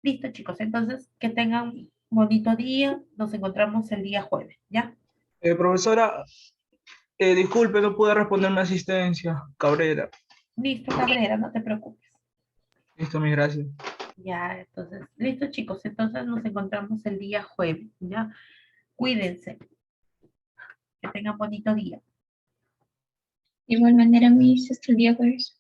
Listo, chicos, entonces que tengan un bonito día. Nos encontramos el día jueves, ¿ya? Profesora, disculpe, no pude responder mi asistencia. Cabrera. Listo, Cabrera, no te preocupes. Listo, mis gracias. Ya, entonces, listo, chicos, entonces nos encontramos el día jueves, ¿ya? Cuídense. Que tengan bonito día. De igual manera, Miss, hasta el día jueves.